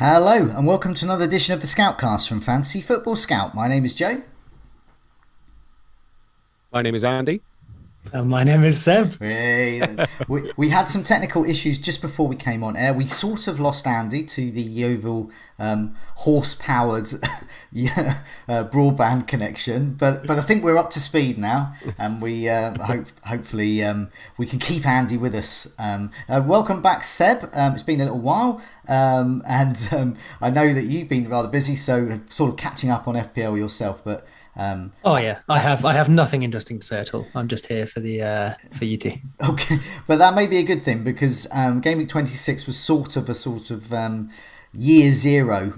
Hello and welcome to another edition of the Scoutcast from Fantasy Football Scout. My name is Joe. My name is Andy. My name is Seb. We had some technical issues just before we came on air. We sort of lost Andy to the Yeovil horse-powered broadband connection, but I think we're up to speed now, and we hopefully we can keep Andy with us. Welcome back, Seb. It's been a little while, and I know that you've been rather busy, so sort of catching up on FPL yourself, but. I have nothing interesting to say at all. I'm just here for you two. Okay, but that may be a good thing because Game Week 26 was sort of year zero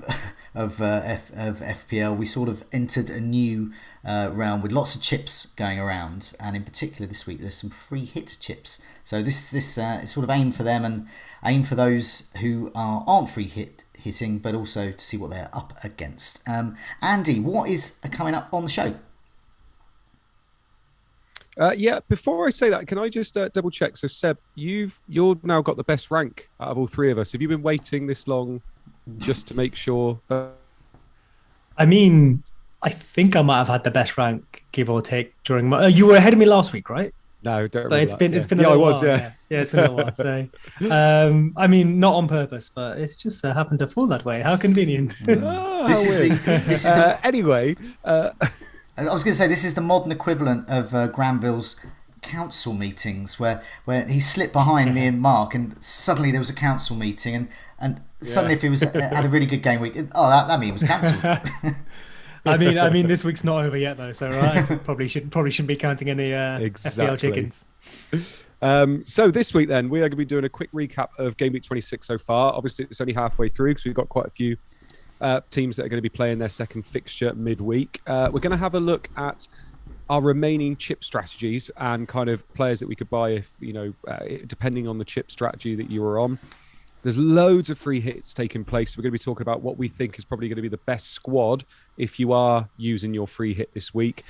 of FPL. We sort of entered a new realm with lots of chips going around, and in particular this week there's some free hit chips. So this is sort of aimed for them and aimed for those who aren't free hitting, but also to see what they're up against. Andy, what is coming up on the show? Before I say that, can I just double check? So Seb, you've now got the best rank out of all three of us. Have you been waiting this long just to make sure that... I mean, I think I might have had the best rank, give or take, during my... you were ahead of me last week, right? No, don't. But it's been a little while. Yeah, it's been a little while. So, I mean, not on purpose, but it's just happened to fall that way. How convenient. Anyway, I was going to say this is the modern equivalent of Granville's council meetings, where he slipped behind me and Mark, and suddenly there was a council meeting, and suddenly if he had a really good game week, that meeting was cancelled. I mean, this week's not over yet though, so right, probably shouldn't be counting any FPL chickens. So this week then we are going to be doing a quick recap of Game Week 26 so far. Obviously, it's only halfway through because we've got quite a few teams that are going to be playing their second fixture midweek. We're going to have a look at our remaining chip strategies and kind of players that we could buy if depending on the chip strategy that you are on. There's loads of free hits taking place. We're going to be talking about what we think is probably going to be the best squad if you are using your free hit this week.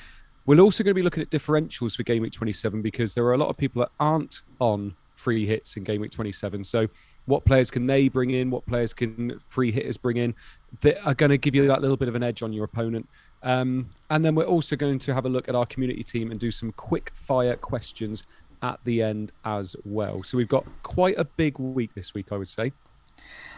We're also going to be looking at differentials for Game Week 27 because there are a lot of people that aren't on free hits in Game Week 27. So what players can they bring in? What players can free hitters bring in that are going to give you that little bit of an edge on your opponent? And then we're also going to have a look at our community team and do some quick fire questions at the end as well. So we've got quite a big week this week, I would say.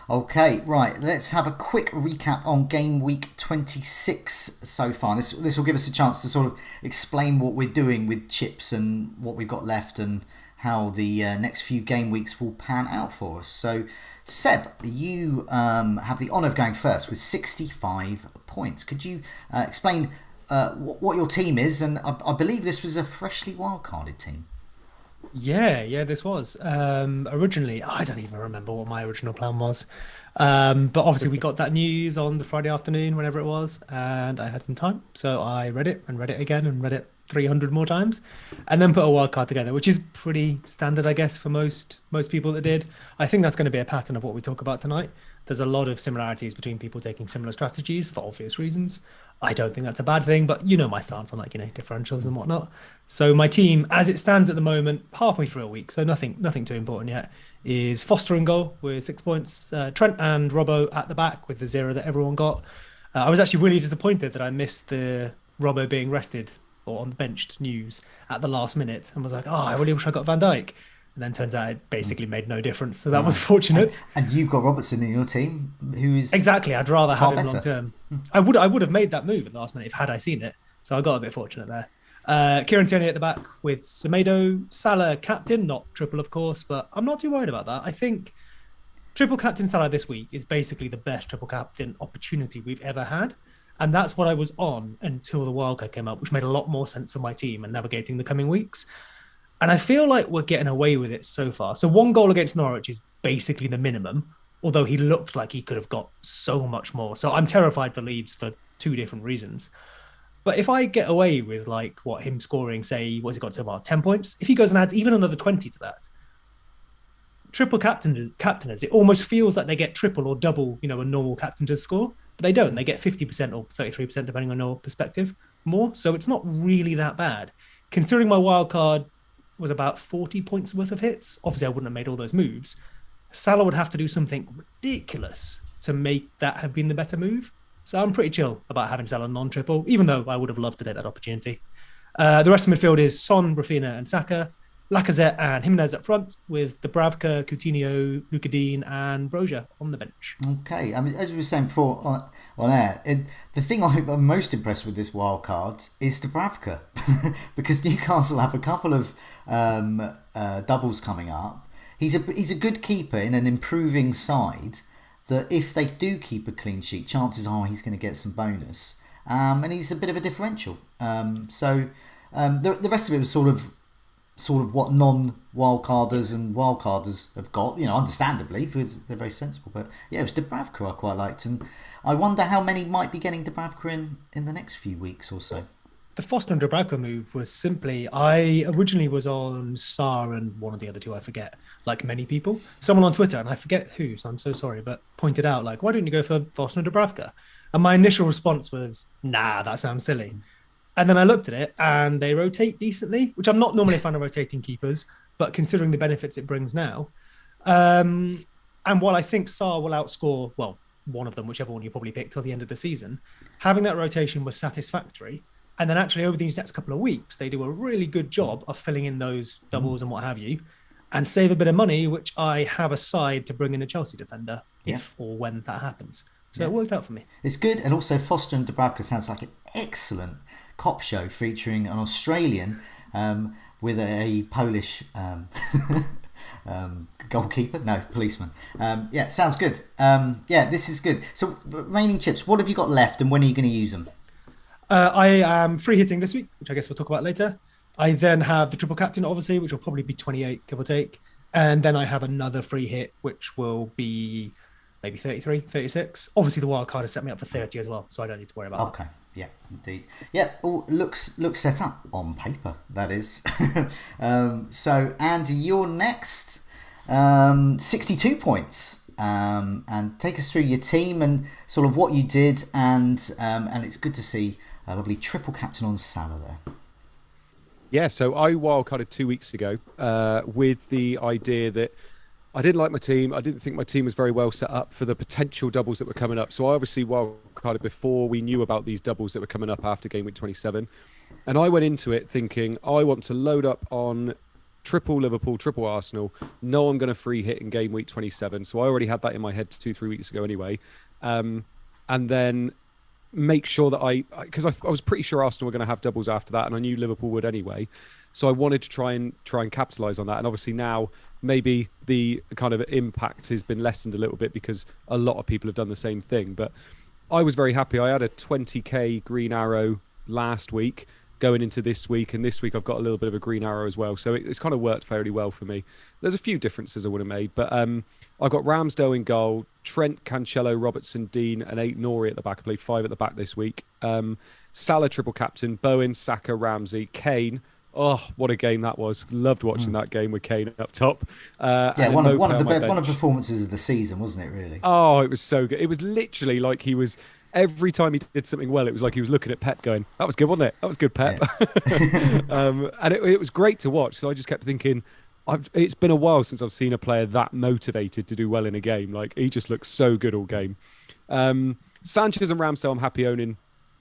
Okay, right. Let's have a quick recap on Game Week 26 so far. This will give us a chance to sort of explain what we're doing with chips and what we've got left and how the next few game weeks will pan out for us. So, Seb, you have the honour of going first with 65 points. Could you explain what your team is? And I believe this was a freshly wildcarded team. Yeah, this was. Originally, I don't even remember what my original plan was. But obviously we got that news on the Friday afternoon, whenever it was, and I had some time. So I read it and read it again and read it 300 more times and then put a wild card together, which is pretty standard, I guess, for most people that did. I think that's going to be a pattern of what we talk about tonight. There's a lot of similarities between people taking similar strategies for obvious reasons. I don't think that's a bad thing, but you know my stance on differentials and whatnot. So my team, as it stands at the moment, halfway through a week, so nothing too important yet, is Foster in goal with 6 points, Trent and Robbo at the back with the 0 that everyone got. I was actually really disappointed that I missed the Robbo being rested or on the benched news at the last minute and was like, I really wish I got Van Dijk. And then turns out it basically made no difference. So that was fortunate. And you've got Robertson in your team, who's exactly. I'd rather have him better. long term. I would have made that move at the last minute had I seen it. So I got a bit fortunate there. Kieran Tierney at the back with Semedo, Salah captain, not triple of course, but I'm not too worried about that. I think triple captain Salah this week is basically the best triple captain opportunity we've ever had. And that's what I was on until the wildcard came out, which made a lot more sense for my team and navigating the coming weeks. And I feel like we're getting away with it so far. So 1 goal against Norwich is basically the minimum, although he looked like he could have got so much more. So I'm terrified for Leeds for 2 different reasons. But if I get away with him scoring, say, what's he got so far, 10 points? If he goes and adds even another 20 to that, triple captainers, it almost feels like they get triple or double, a normal captain to score. But they don't. They get 50% or 33%, depending on your perspective, more. So it's not really that bad. Considering my wild card was about 40 points worth of hits, obviously I wouldn't have made all those moves. Salah would have to do something ridiculous to make that have been the better move. So I'm pretty chill about having Salah non-triple, even though I would have loved to take that opportunity. The rest of the midfield is Son, Rafinha, and Saka. Lacazette and Jimenez up front, with Dubravka, Coutinho, Lucadine, and Broja on the bench. Okay, I mean, as we were saying before on air, the thing I'm most impressed with this wild card is Dubravka, because Newcastle have a couple of doubles coming up. He's a good keeper in an improving side. That if they do keep a clean sheet, chances are he's going to get some bonus, and he's a bit of a differential. The rest of it was sort of what non-wildcarders and wildcarders have got, understandably, because they're very sensible. But yeah, it was Dubravka I quite liked, and I wonder how many might be getting Dubravka in the next few weeks or so. The Foster and Dubravka move was simply, I originally was on Saar and one of the other two, I forget, like many people. Someone on Twitter, and I forget who, so I'm so sorry, but pointed out, like, why don't you go for Foster and Dubravka? And my initial response was, nah, that sounds silly. And then I looked at it, and they rotate decently, which I'm not normally a fan of rotating keepers, but considering the benefits it brings now. And while I think Saar will outscore, well, one of them, whichever one you probably pick till the end of the season, having that rotation was satisfactory. And then actually over these next couple of weeks, they do a really good job of filling in those doubles and what have you, and save a bit of money, which I have aside to bring in a Chelsea defender if or when that happens. So it worked out for me. It's good. And also Foster and Dubravka sounds like an excellent cop show featuring an Australian with a Polish goalkeeper. No, policeman. Sounds good. This is good. So remaining chips, what have you got left and when are you going to use them? I am free hitting this week, which I guess we'll talk about later. I then have the triple captain, obviously, which will probably be 28, give or take. And then I have another free hit, which will be maybe 33, 36. Obviously, the wild card has set me up for 30 as well, so I don't need to worry about that. Okay, yeah, indeed. Yeah, looks set up on paper, that is. So, Andy, you're next. 62 points. And take us through your team and sort of what you did, and it's good to see a lovely triple captain on Salah there. Yeah, so I wildcarded 2 weeks ago with the idea that I didn't like my team. I didn't think my team was very well set up for the potential doubles that were coming up. So I obviously wildcarded before we knew about these doubles that were coming up after Game Week 27. And I went into it thinking I want to load up on triple Liverpool, triple Arsenal. No, I'm going to free hit in Game Week 27. So I already had that in my head 2-3 weeks ago anyway. And then make sure that because I was pretty sure Arsenal were going to have doubles after that, and I knew Liverpool would anyway. So I wanted to try and capitalise on that. And obviously now maybe the kind of impact has been lessened a little bit because a lot of people have done the same thing. But I was very happy. I had a 20k green arrow last week going into this week, and this week I've got a little bit of a green arrow as well. So it's kind of worked fairly well for me. There's a few differences I would have made, but I've got Ramsdale in goal, Trent, Cancelo, Robertson, Dean, and 8 Nori at the back. I played 5 at the back this week. Salah triple captain, Bowen, Saka, Ramsey, Kane. Oh, what a game that was! Loved watching that game with Kane up top. One of the performances of the season, wasn't it? Really? Oh, it was so good. It was literally like he was. Every time he did something well, it was like he was looking at Pep going, that was good, wasn't it? That was good, Pep. Yeah. And it was great to watch. So I just kept thinking, it's been a while since I've seen a player that motivated to do well in a game. Like, he just looks so good all game. Sanchez and Ramsdale, I'm happy owning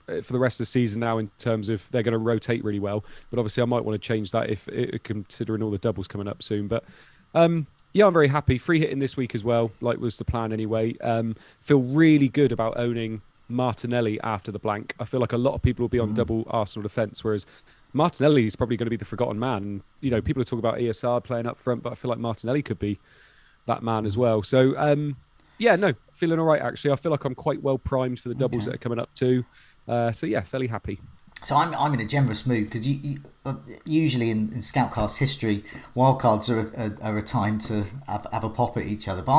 for the rest of the season now in terms of they're going to rotate really well. But obviously I might want to change that if considering all the doubles coming up soon. But yeah, I'm very happy. Free hitting this week as well, like was the plan anyway. Feel really good about owning Martinelli after the blank. I feel like a lot of people will be on double Arsenal defence, whereas Martinelli is probably going to be the forgotten man. And, people are talking about ESR playing up front, but I feel like Martinelli could be that man as well. So, feeling all right, actually. I feel like I'm quite well primed for the doubles that are coming up too. So, yeah, fairly happy. So I'm in a generous mood because usually in Scoutcast history, wildcards are a time to have a pop at each other. But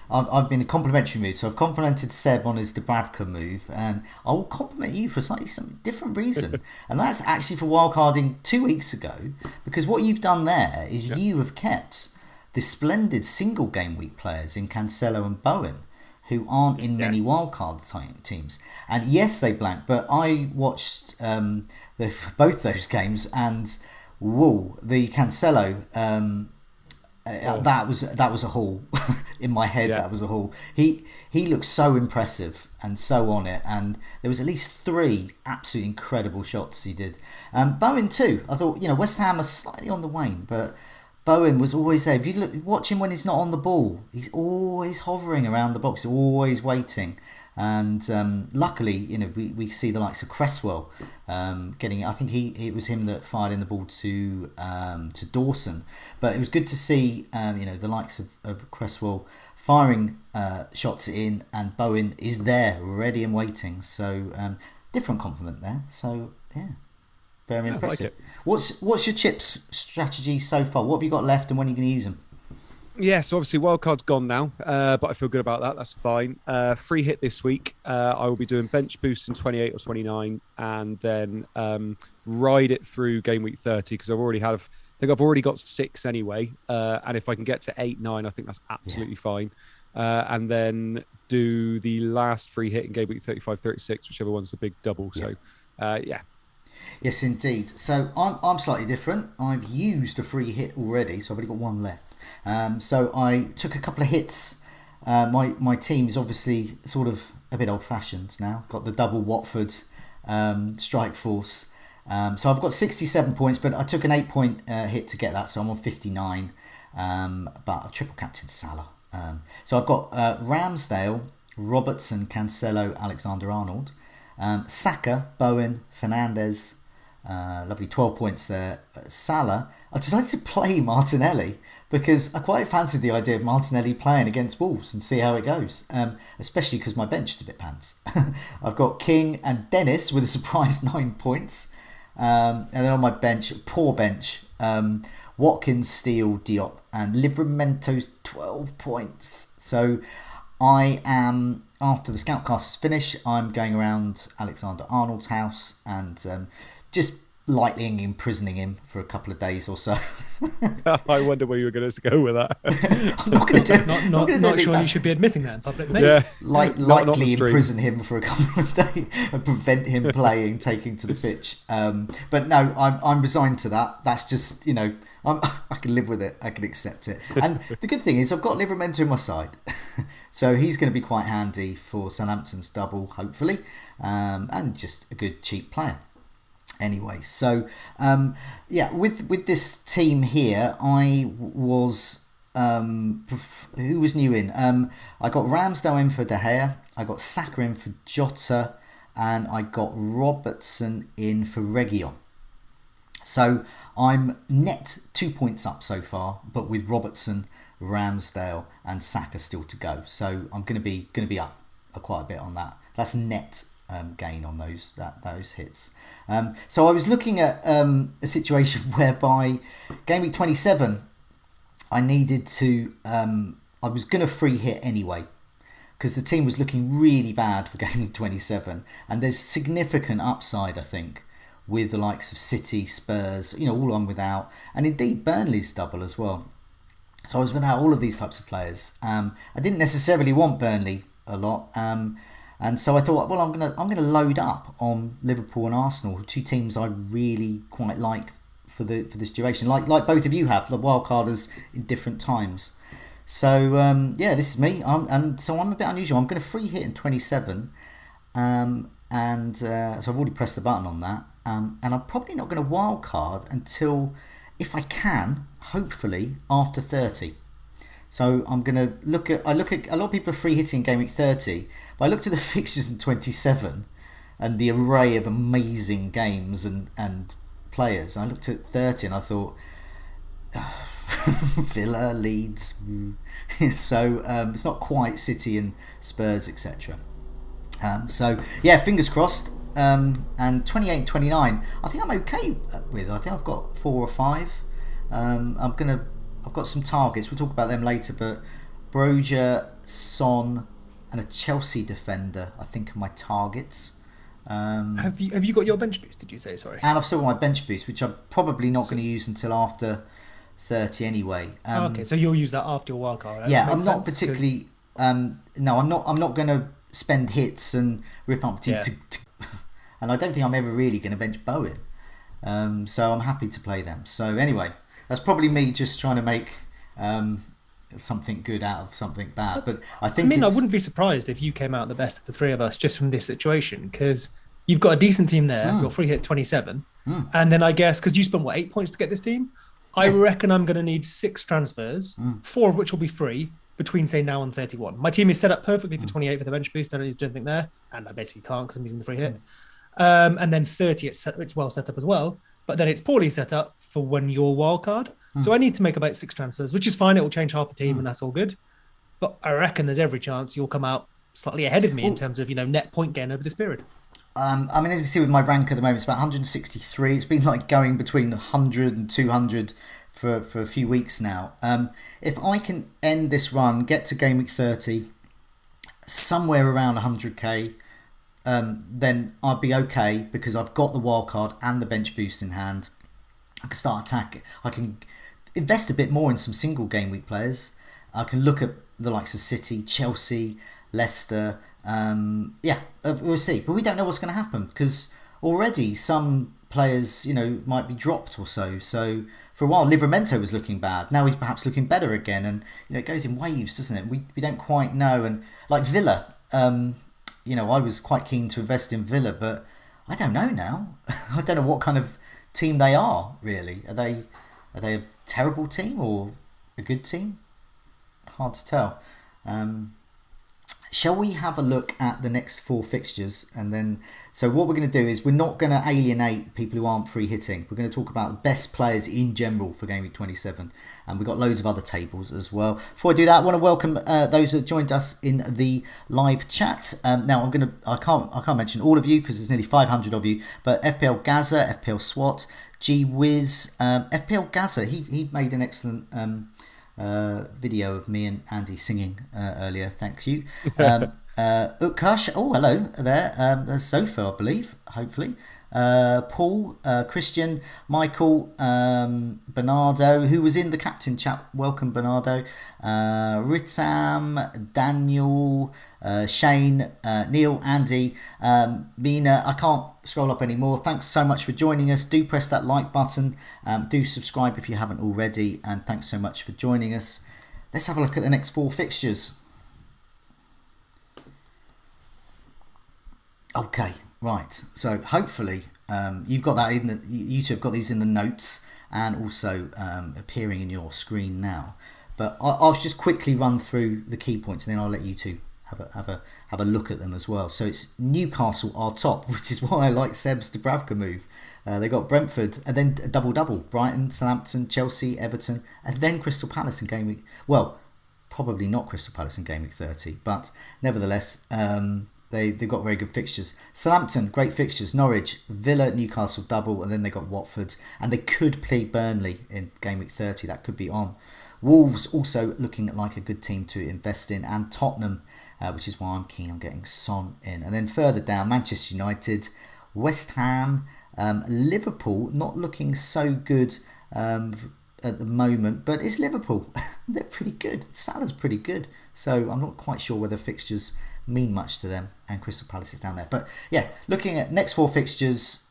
I've been in a complimentary mood, so I've complimented Seb on his Dubravka move, and I will compliment you for slightly some different reason, and that's actually for wildcarding 2 weeks ago, because what you've done there is you have kept the splendid single game week players in Cancelo and Bowen, who aren't in many wildcard teams. And yes, they blanked, but I watched both those games, and the Cancelo That was a haul in my head. Yeah. That was a haul. He looked so impressive and so on it, and there was at least 3 absolutely incredible shots he did. Bowen too. I thought, West Ham are slightly on the wane, but Bowen was always there. If you watch him when he's not on the ball, he's always hovering around the box, always waiting. And luckily, we see the likes of Cresswell getting. I think it was him that fired in the ball to Dawson. But it was good to see the likes of Cresswell firing shots in, and Bowen is there, ready and waiting. So different compliment there. So yeah, very impressive. Like What's your chips strategy so far? What have you got left, and when are you going to use them? Yeah, so obviously wildcard's gone now, but I feel good about that. That's fine. Free hit this week. I will be doing bench boost in 28 or 29, and then ride it through game week 30 because I've already got 6 anyway. And if I can get to 8, 9, I think that's absolutely fine. And then do the last free hit in game week 35, 36, whichever one's the big double. So, yeah. Yes, indeed. So I'm slightly different. I've used a free hit already, so I've only got 1 left. So I took a couple of hits. My team is obviously sort of a bit old-fashioned now. Got the double Watford strike force. So I've got 67 points, but I took an 8-point hit to get that, so I'm on 59. But I've triple captained Salah. So I've got Ramsdale, Robertson, Cancelo, Alexander-Arnold, Saka, Bowen, Fernandes. Lovely 12 points there. Salah. I decided to play Martinelli because I quite fancied the idea of Martinelli playing against Wolves and see how it goes, especially because my bench is a bit pants. I've got King and Dennis with a surprise 9 points. And then on my bench, poor bench, Watkins, Steele, Diop and Livramento's 12 points. So I am, after the Scoutcast is finished, I'm going around Alexander-Arnold's house and just lightly imprisoning him for a couple of days or so. I wonder where you were going to go with that. I'm not going to do not sure you should be admitting that in public. Yeah. Lightly imprison him for a couple of days and prevent him playing, taking to the pitch. But no, I'm resigned to that. That's just, I can live with it. I can accept it. And the good thing is I've got Livramento on my side. So he's going to be quite handy for Southampton's double, hopefully. And just a good cheap player. Anyway, so with this team here, I was who was new in? I got Ramsdale in for De Gea, I got Saka in for Jota, and I got Robertson in for Reguilon. So I'm net 2 points up so far, but with Robertson, Ramsdale, and Saka still to go. So I'm going to be up quite a bit on that. That's net gain on those hits. So I was looking at a situation whereby game week 27, I needed to. I was going to free hit anyway because the team was looking really bad for game week 27, and there's significant upside, I think, with the likes of City, Spurs, all on without, and indeed Burnley's double as well. So I was without all of these types of players. I didn't necessarily want Burnley a lot. And so I thought, well, I'm gonna load up on Liverpool and Arsenal, 2 teams I really quite like for this duration, like both of you have, the wildcarders in different times. So this is me, and so I'm a bit unusual. I'm going to free hit in 27, so I've already pressed the button on that, and I'm probably not going to wildcard until, if I can, hopefully after 30. So I'm going to look at a lot of people are free hitting in game week 30, but I looked at the fixtures in 27 and the array of amazing games and players. I looked at 30 and I thought, Villa, Leeds. So it's not quite City and Spurs, etc. Fingers crossed. And 28 and 29, I think I'm okay with. I think I've got 4 or 5. I've got some targets. We'll talk about them later, but Broja, Son, and a Chelsea defender, I think, are my targets. Have you got your bench boost? Did you say? Sorry. And I've still got my bench boost, which I'm probably not going to use until after 30 anyway. Okay, so you'll use that after your wildcard. Right? Yeah, I'm not particularly. No, I'm not going to spend hits and rip up team. And I don't think I'm ever really going to bench Bowen. So I'm happy to play them. So anyway. That's probably me just trying to make something good out of something bad. But I think I wouldn't be surprised if you came out the best of the three of us just from this situation, because you've got a decent team there. You're free hit 27. And then I guess, because you spent, 8 points to get this team? I reckon I'm going to need 6 transfers, 4 of which will be free between, say, now and 31. My team is set up perfectly for 28 with a bench boost. I don't need to do anything there. And I basically can't because I'm using the free hit. And then 30, it's well set up as well. But then it's poorly set up for when you're wild card. So I need to make about 6 transfers, which is fine. It will change half the team and that's all good. But I reckon there's every chance you'll come out slightly ahead of me in terms of, net point gain over this period. I mean, as you can see with my rank at the moment, it's about 163. It's been like going between 100 and 200 for a few weeks now. If I can end this run, get to game week 30, somewhere around 100k, then I'd be okay because I've got the wild card and the bench boost in hand. I can start attacking. I can invest a bit more in some single game week players. I can look at the likes of City, Chelsea, Leicester. We'll see. But we don't know what's going to happen because already some players, might be dropped or so. So for a while, Livramento was looking bad. Now he's perhaps looking better again. And, it goes in waves, doesn't it? We don't quite know. And like Villa, I was quite keen to invest in Villa, but I don't know now. I don't know what kind of team they are, really. Are they a terrible team or a good team? Hard to tell. Shall we have a look at the next 4 fixtures? And then, so what we're going to do is we're not going to alienate people who aren't free hitting. We're going to talk about the best players in general for Game Week 27. And we've got loads of other tables as well. Before I do that, I want to welcome those that joined us in the live chat. Now, I can't mention all of you because there's nearly 500 of you. But FPL Gaza, FPL SWAT, GW, FPL Gaza, he made an excellent video of me and Andy singing earlier. Thank you. Utkarsh, hello there. There's Sofa, I believe, hopefully. Paul, Christian, Michael, Bernardo, who was in the captain chat. Welcome, Bernardo. Ritam, Daniel, Shane, Neil, Andy, Mina. I can't scroll up anymore. Thanks so much for joining us. Do press that like button. Do subscribe if you haven't already. And thanks so much for joining us. Let's have a look at the next 4 fixtures. Okay, right. So hopefully you've got that in you two have got these in the notes and also appearing in your screen now. But I'll just quickly run through the key points and then I'll let you two have a look at them as well. So it's Newcastle are top, which is why I like Seb's Dubravka move. They got Brentford and then a double. Brighton, Southampton, Chelsea, Everton, and then Crystal Palace in game week. Well, probably not Crystal Palace in game week 30, but nevertheless. They've got very good fixtures. Southampton, great fixtures. Norwich, Villa, Newcastle double, and then they got Watford. And they could play Burnley in game week 30. That could be on. Wolves also looking like a good team to invest in. And Tottenham, which is why I'm keen on getting Son in. And then further down, Manchester United, West Ham, Liverpool, not looking so good at the moment. But it's Liverpool. They're pretty good. Salah's pretty good. So I'm not quite sure whether fixtures mean much to them, and Crystal Palace is down there. But yeah, looking at next 4 fixtures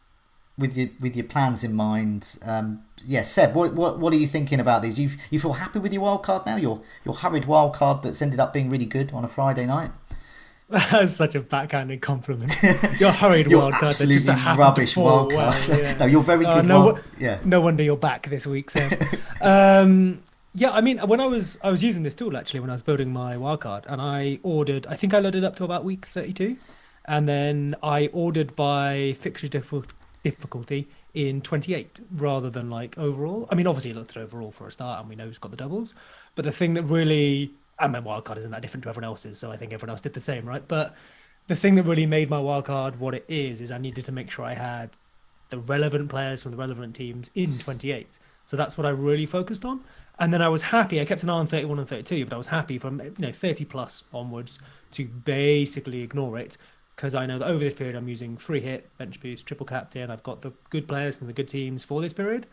with your plans in mind. Seb, what are you thinking about these? You feel happy with your wild card now? Your hurried wild card that's ended up being really good on a Friday night. That's such a backhanded compliment. Your hurried wild card that just happened rubbish to fall wild card. well, yeah. No, you're very good. No wonder you're back this week, Seb. Yeah, I mean, when I was using this tool actually when I was building my wildcard, and I think I loaded up to about week 32, and then I ordered by fixture difficulty in 28 rather than like overall. I mean, obviously I looked at overall for a start, and we know who's got the doubles. But the thing that really, and my wildcard isn't that different to everyone else's, so I think everyone else did the same, right? But the thing that really made my wildcard what it is I needed to make sure I had the relevant players from the relevant teams in 28. So that's what I really focused on. And then I was happy. I kept an eye on 31 and 32, but I was happy from 30 plus onwards to basically ignore it because I know that over this period I'm using free hit, bench boost, triple captain. I've got the good players from the good teams for this period.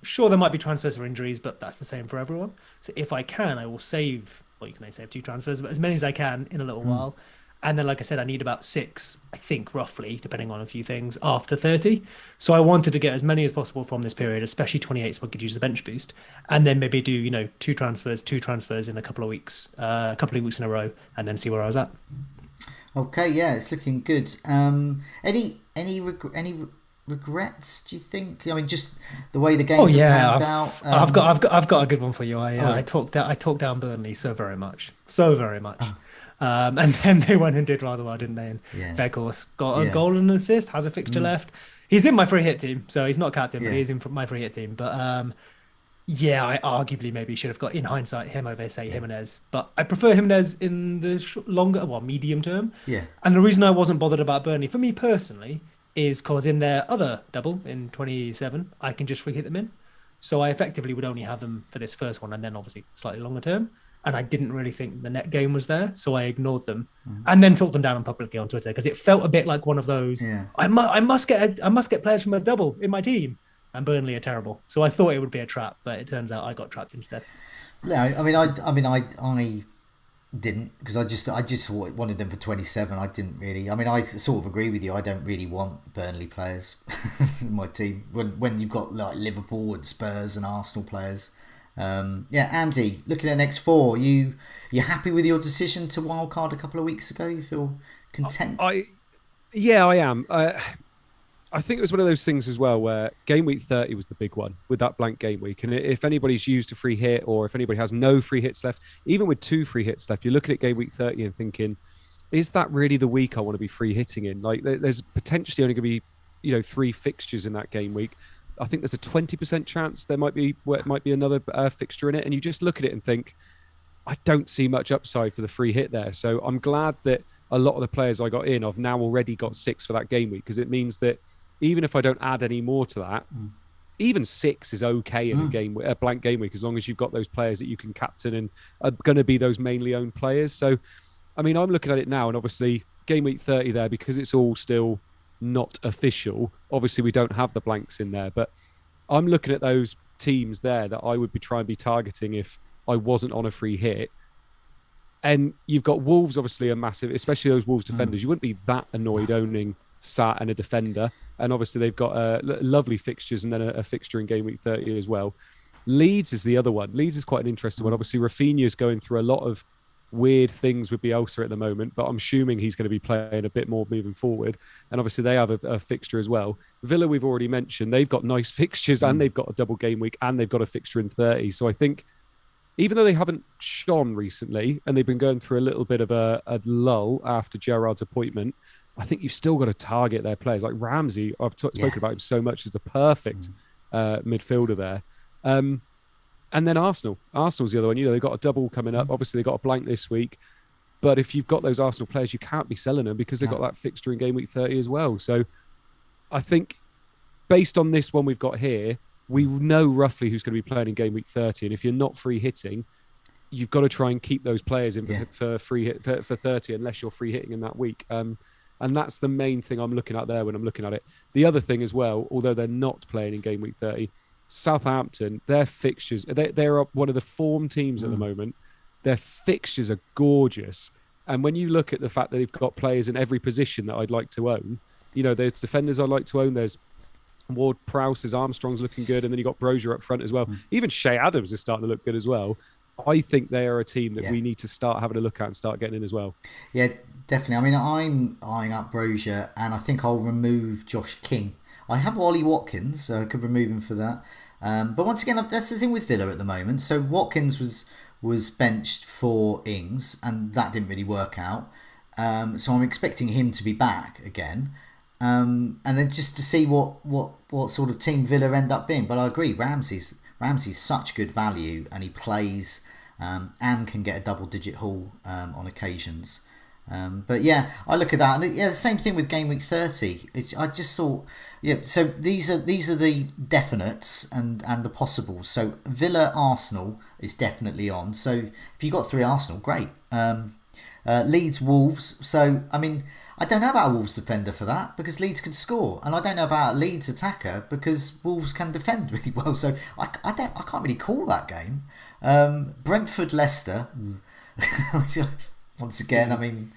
Sure, there might be transfers or injuries, but that's the same for everyone. So if I can, I will save. Well, you can only save 2 transfers, but as many as I can in a little while. And then, like I said, I need about 6, I think, roughly, depending on a few things, after 30. So I wanted to get as many as possible from this period, especially 28, so I could use the bench boost. And then maybe do, 2 transfers in a couple of weeks in a row, and then see where I was at. Okay, yeah, it's looking good. Any regrets? Do you think? I mean, just the way the games have panned out. I've got a good one for you. yeah. I talked down Burnley so very much. And then they went and did rather well, didn't they? And Vegas got a goal and an assist, has a fixture left. He's in my free hit team, so he's not captain, but he's in my free hit team. But I arguably maybe should have got, in hindsight, him over, say, Jimenez. But I prefer Jimenez in the medium term. Yeah. And the reason I wasn't bothered about Burnley, for me personally, is because in their other double in 27, I can just free hit them in. So I effectively would only have them for this first one, and then obviously slightly longer term. And I didn't really think the net game was there, so I ignored them, and then talked them down publicly on Twitter because it felt a bit like one of those. Yeah. I must get players from a double in my team, and Burnley are terrible. So I thought it would be a trap, but it turns out I got trapped instead. No, I didn't, because I just wanted them for 27. I didn't really. I mean, I sort of agree with you. I don't really want Burnley players in my team when you've got like Liverpool and Spurs and Arsenal players. Andy, looking at next 4, you happy with your decision to wildcard a couple of weeks ago? You feel content? I am. I think it was one of those things as well where game week 30 was the big one with that blank game week. And if anybody's used a free hit, or if anybody has no free hits left, even with 2 free hits left, you're looking at game week 30 and thinking, is that really the week I want to be free hitting in? Like, there's potentially only going to be 3 fixtures in that game week. I think there's a 20% chance there might be another fixture in it. And you just look at it and think, I don't see much upside for the free hit there. So I'm glad that a lot of the players I got in, I've now already got 6 for that game week, because it means that even if I don't add any more to that, even 6 is okay in a blank game week, as long as you've got those players that you can captain and are going to be those mainly owned players. So, I mean, I'm looking at it now, and obviously game week 30 there, because it's all still not official. Obviously, we don't have the blanks in there, but I'm looking at those teams there that I would be trying to be targeting if I wasn't on a free hit. And you've got Wolves, obviously, a massive, especially those Wolves defenders. You wouldn't be that annoyed owning Sat and a defender. And obviously, they've got lovely fixtures and then a fixture in game week 30 as well. Leeds is the other one. Leeds is quite an interesting one. Obviously, Rafinha is going through a lot of weird things with Bielsa at the moment, but I'm assuming he's going to be playing a bit more moving forward. And obviously, they have a fixture as well. Villa, we've already mentioned, they've got nice fixtures and they've got a double game week and they've got a fixture in 30. So I think, even though they haven't shone recently and they've been going through a little bit of a lull after Gerrard's appointment, I think you've still got to target their players. Like Ramsey, I've spoken about him so much, is the perfect midfielder there. And then Arsenal. Arsenal's the other one. They've got a double coming up. Obviously, they've got a blank this week. But if you've got those Arsenal players, you can't be selling them because they've got that fixture in game week 30 as well. So I think based on this one we've got here, we know roughly who's going to be playing in game week 30. And if you're not free hitting, you've got to try and keep those players in for free hit for 30, unless you're free hitting in that week. And that's the main thing I'm looking at there when I'm looking at it. The other thing as well, although they're not playing in game week 30, Southampton, their fixtures, they're one of the form teams at the moment. Their fixtures are gorgeous. And when you look at the fact that they've got players in every position that I'd like to own, there's defenders I'd like to own. There's Ward-Prowse, there's Armstrong's looking good. And then you got Brozier up front as well. Even Shea Adams is starting to look good as well. I think they are a team that we need to start having a look at and start getting in as well. Yeah, definitely. I mean, I'm eyeing up Brozier, and I think I'll remove Josh King. I have Ollie Watkins, so I could remove him for that. But once again, that's the thing with Villa at the moment. So Watkins was benched for Ings, and that didn't really work out. So I'm expecting him to be back again. And then just to see what sort of team Villa end up being. But I agree, Ramsey's such good value, and he plays and can get a double-digit haul on occasions. But yeah, I look at that, and the same thing with game week 30. I just thought, so these are the definites and the possibles. So Villa Arsenal is definitely on. So if you got 3 Arsenal, great. Leeds Wolves. So I mean, I don't know about a Wolves defender for that, because Leeds could score, and I don't know about a Leeds attacker because Wolves can defend really well. So I can't really call that game. Brentford Leicester. Once again, I mean,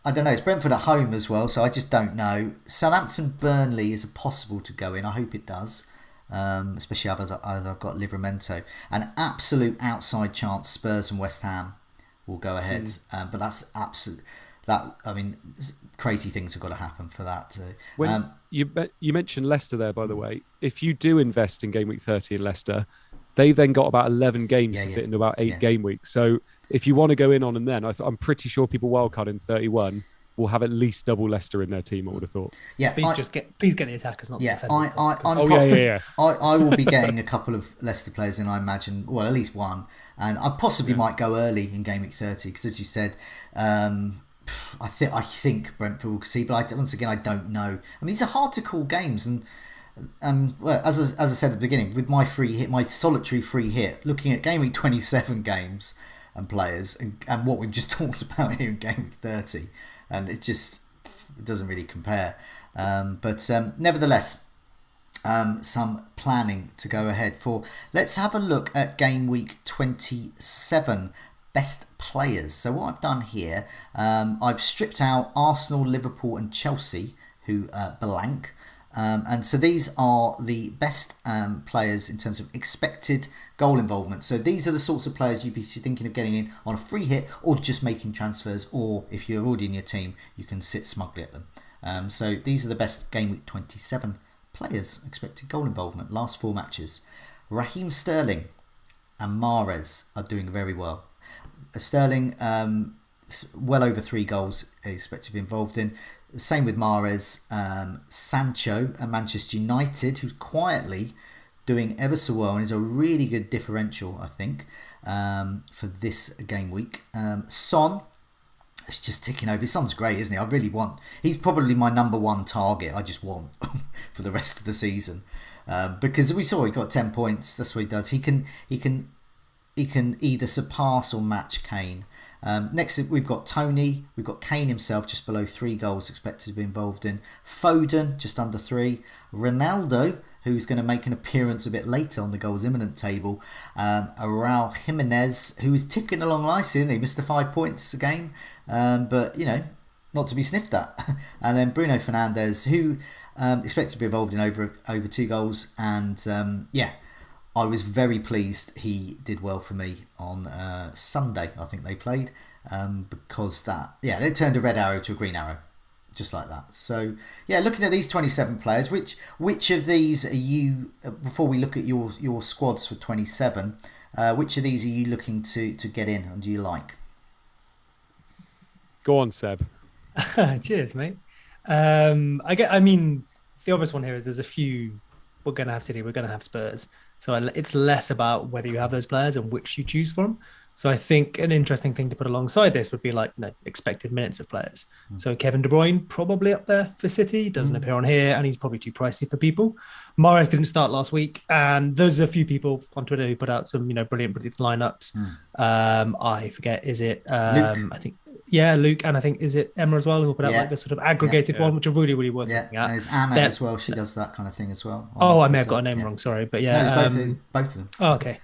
I don't know. It's Brentford at home as well, so I just don't know. Southampton Burnley is possible to go in. I hope it does, especially as I've got Livramento. An absolute outside chance Spurs and West Ham will go ahead, but that's absolute. Crazy things have got to happen for that too. When you mentioned Leicester there, by the way, if you do invest in Game Week 30 in Leicester, they've then got about 11 games to fit into about 8 game weeks. So if you want to go in on them then, I'm pretty sure people wildcard in 31 will have at least double Leicester in their team, I would have thought. Yeah, please get the attackers, not the defenders. I will be getting a couple of Leicester players in, I imagine. Well, at least one. And I possibly might go early in Game Week 30 because, as you said, I think Brentford will see, but once again, I don't know. I mean, these are hard to call games, and well, as I said at the beginning, with my free hit, my solitary free hit, looking at Game Week 27 games and players, and what we've just talked about here in Game Week 30, and it doesn't really compare. But nevertheless, some planning to go ahead for. Let's have a look at Game Week 27. Best players. So what I've done here, I've stripped out Arsenal, Liverpool and Chelsea, who blank. And so these are the best players in terms of expected goal involvement. So these are the sorts of players you'd be thinking of getting in on a free hit or just making transfers, or if you're already in your team, you can sit smugly at them. So these are the best Game Week 27 players, expected goal involvement, last 4 matches. Raheem Sterling and Mahrez are doing very well. Sterling, well over 3 goals expected to be involved in. Same with Mahrez. Sancho and Manchester United, who's quietly doing ever so well and is a really good differential, I think, for this game week. Son, it's just ticking over. Son's great, isn't he? He's probably my number 1 target I just want for the rest of the season. Because we saw he got 10 points. That's what he does. He can either surpass or match Kane. Next we've got Tony. We've got Kane himself just below 3 goals expected to be involved in. Foden just under 3. Ronaldo, who's going to make an appearance a bit later on the goals imminent table. Raul Jimenez, who is ticking along nicely, isn't he? Missed the 5 points a game, but not to be sniffed at. And then Bruno Fernandes, who expected to be involved in over 2 goals, and I was very pleased he did well for me on Sunday. I think they played because they turned a red arrow to a green arrow, just like that. So looking at these 27 players, which of these are you? Before we look at your squads for 27, which of these are you looking to get in, and do you like? Go on, Seb. Cheers, mate. The obvious one here is there's a few. We're going to have City, we're going to have Spurs. So it's less about whether you have those players and which you choose from. So I think an interesting thing to put alongside this would be expected minutes of players. So Kevin De Bruyne probably up there for City, doesn't appear on here, and he's probably too pricey for people. Mahrez didn't start last week, and there's a few people on Twitter who put out some brilliant lineups. I forget, is it Luke? I think Luke, and I think is it Emma as well, who put out the sort of aggregated one, which are really, really worth looking at. There's Anna as well. She does that kind of thing as well. I may have got a name wrong. Sorry, but no, both of them. Oh, okay.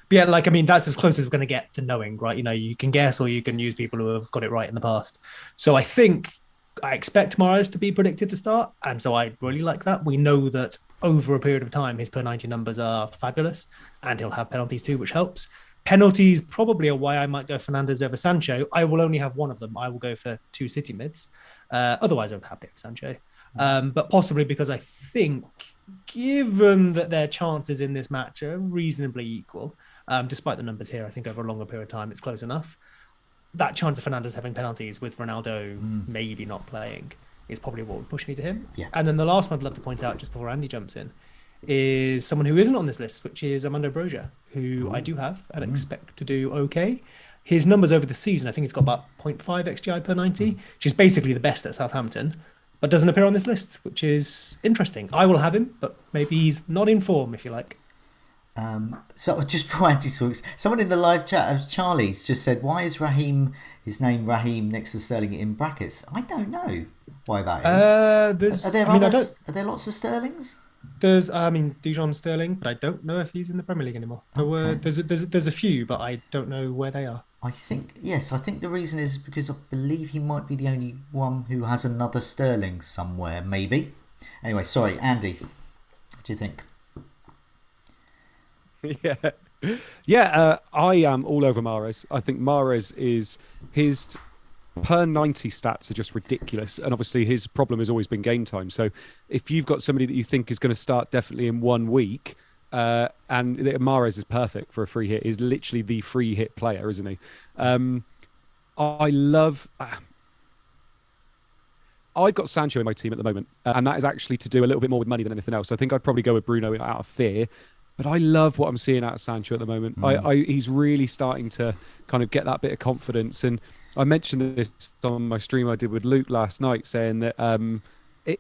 But that's as close as we're going to get to knowing, right? You can guess or you can use people who have got it right in the past. So I expect Mahrez to be predicted to start, and so I really like that. We know that over a period of time, his per 90 numbers are fabulous, and he'll have penalties too, which helps. Penalties probably are why I might go Fernandes over Sancho. I will only have one of them. I will go for 2 City mids. Otherwise, I would have to have Sancho. But possibly because I think, given that their chances in this match are reasonably equal, despite the numbers here, I think over a longer period of time, it's close enough. That chance of Fernandes having penalties with Ronaldo maybe not playing is probably what would push me to him. Yeah. And then the last one I'd love to point out just before Andy jumps in is someone who isn't on this list, which is Armando Broja, who I do have and expect to do okay. His numbers over the season, I think he's got about 0.5 XGI per 90, which is basically the best at Southampton, but doesn't appear on this list, which is interesting. I will have him, but maybe he's not in form, if you like. So just before Andy talks, someone in the live chat, Charlie's just said, why is his name Raheem next to Sterling in brackets? I don't know why that is. Are there lots of Sterlings? There's, Dijon Sterling, but I don't know if he's in the Premier League anymore. There's a few, but I don't know where they are. I think the reason is because I believe he might be the only one who has another Sterling somewhere, maybe. Anyway, sorry, Andy. What do you think? I am all over Mahrez. I think Mahrez is his per 90 stats are just ridiculous, and obviously his problem has always been game time. So if you've got somebody that you think is going to start definitely in 1 week, and Mahrez is perfect for a free hit. He's literally the free hit player, isn't he? I love. I've got Sancho in my team at the moment, and that is actually to do a little bit more with money than anything else. I think I'd probably go with Bruno out of fear. But I love what I'm seeing out of Sancho at the moment. He's really starting to kind of get that bit of confidence. And I mentioned this on my stream I did with Luke last night, saying that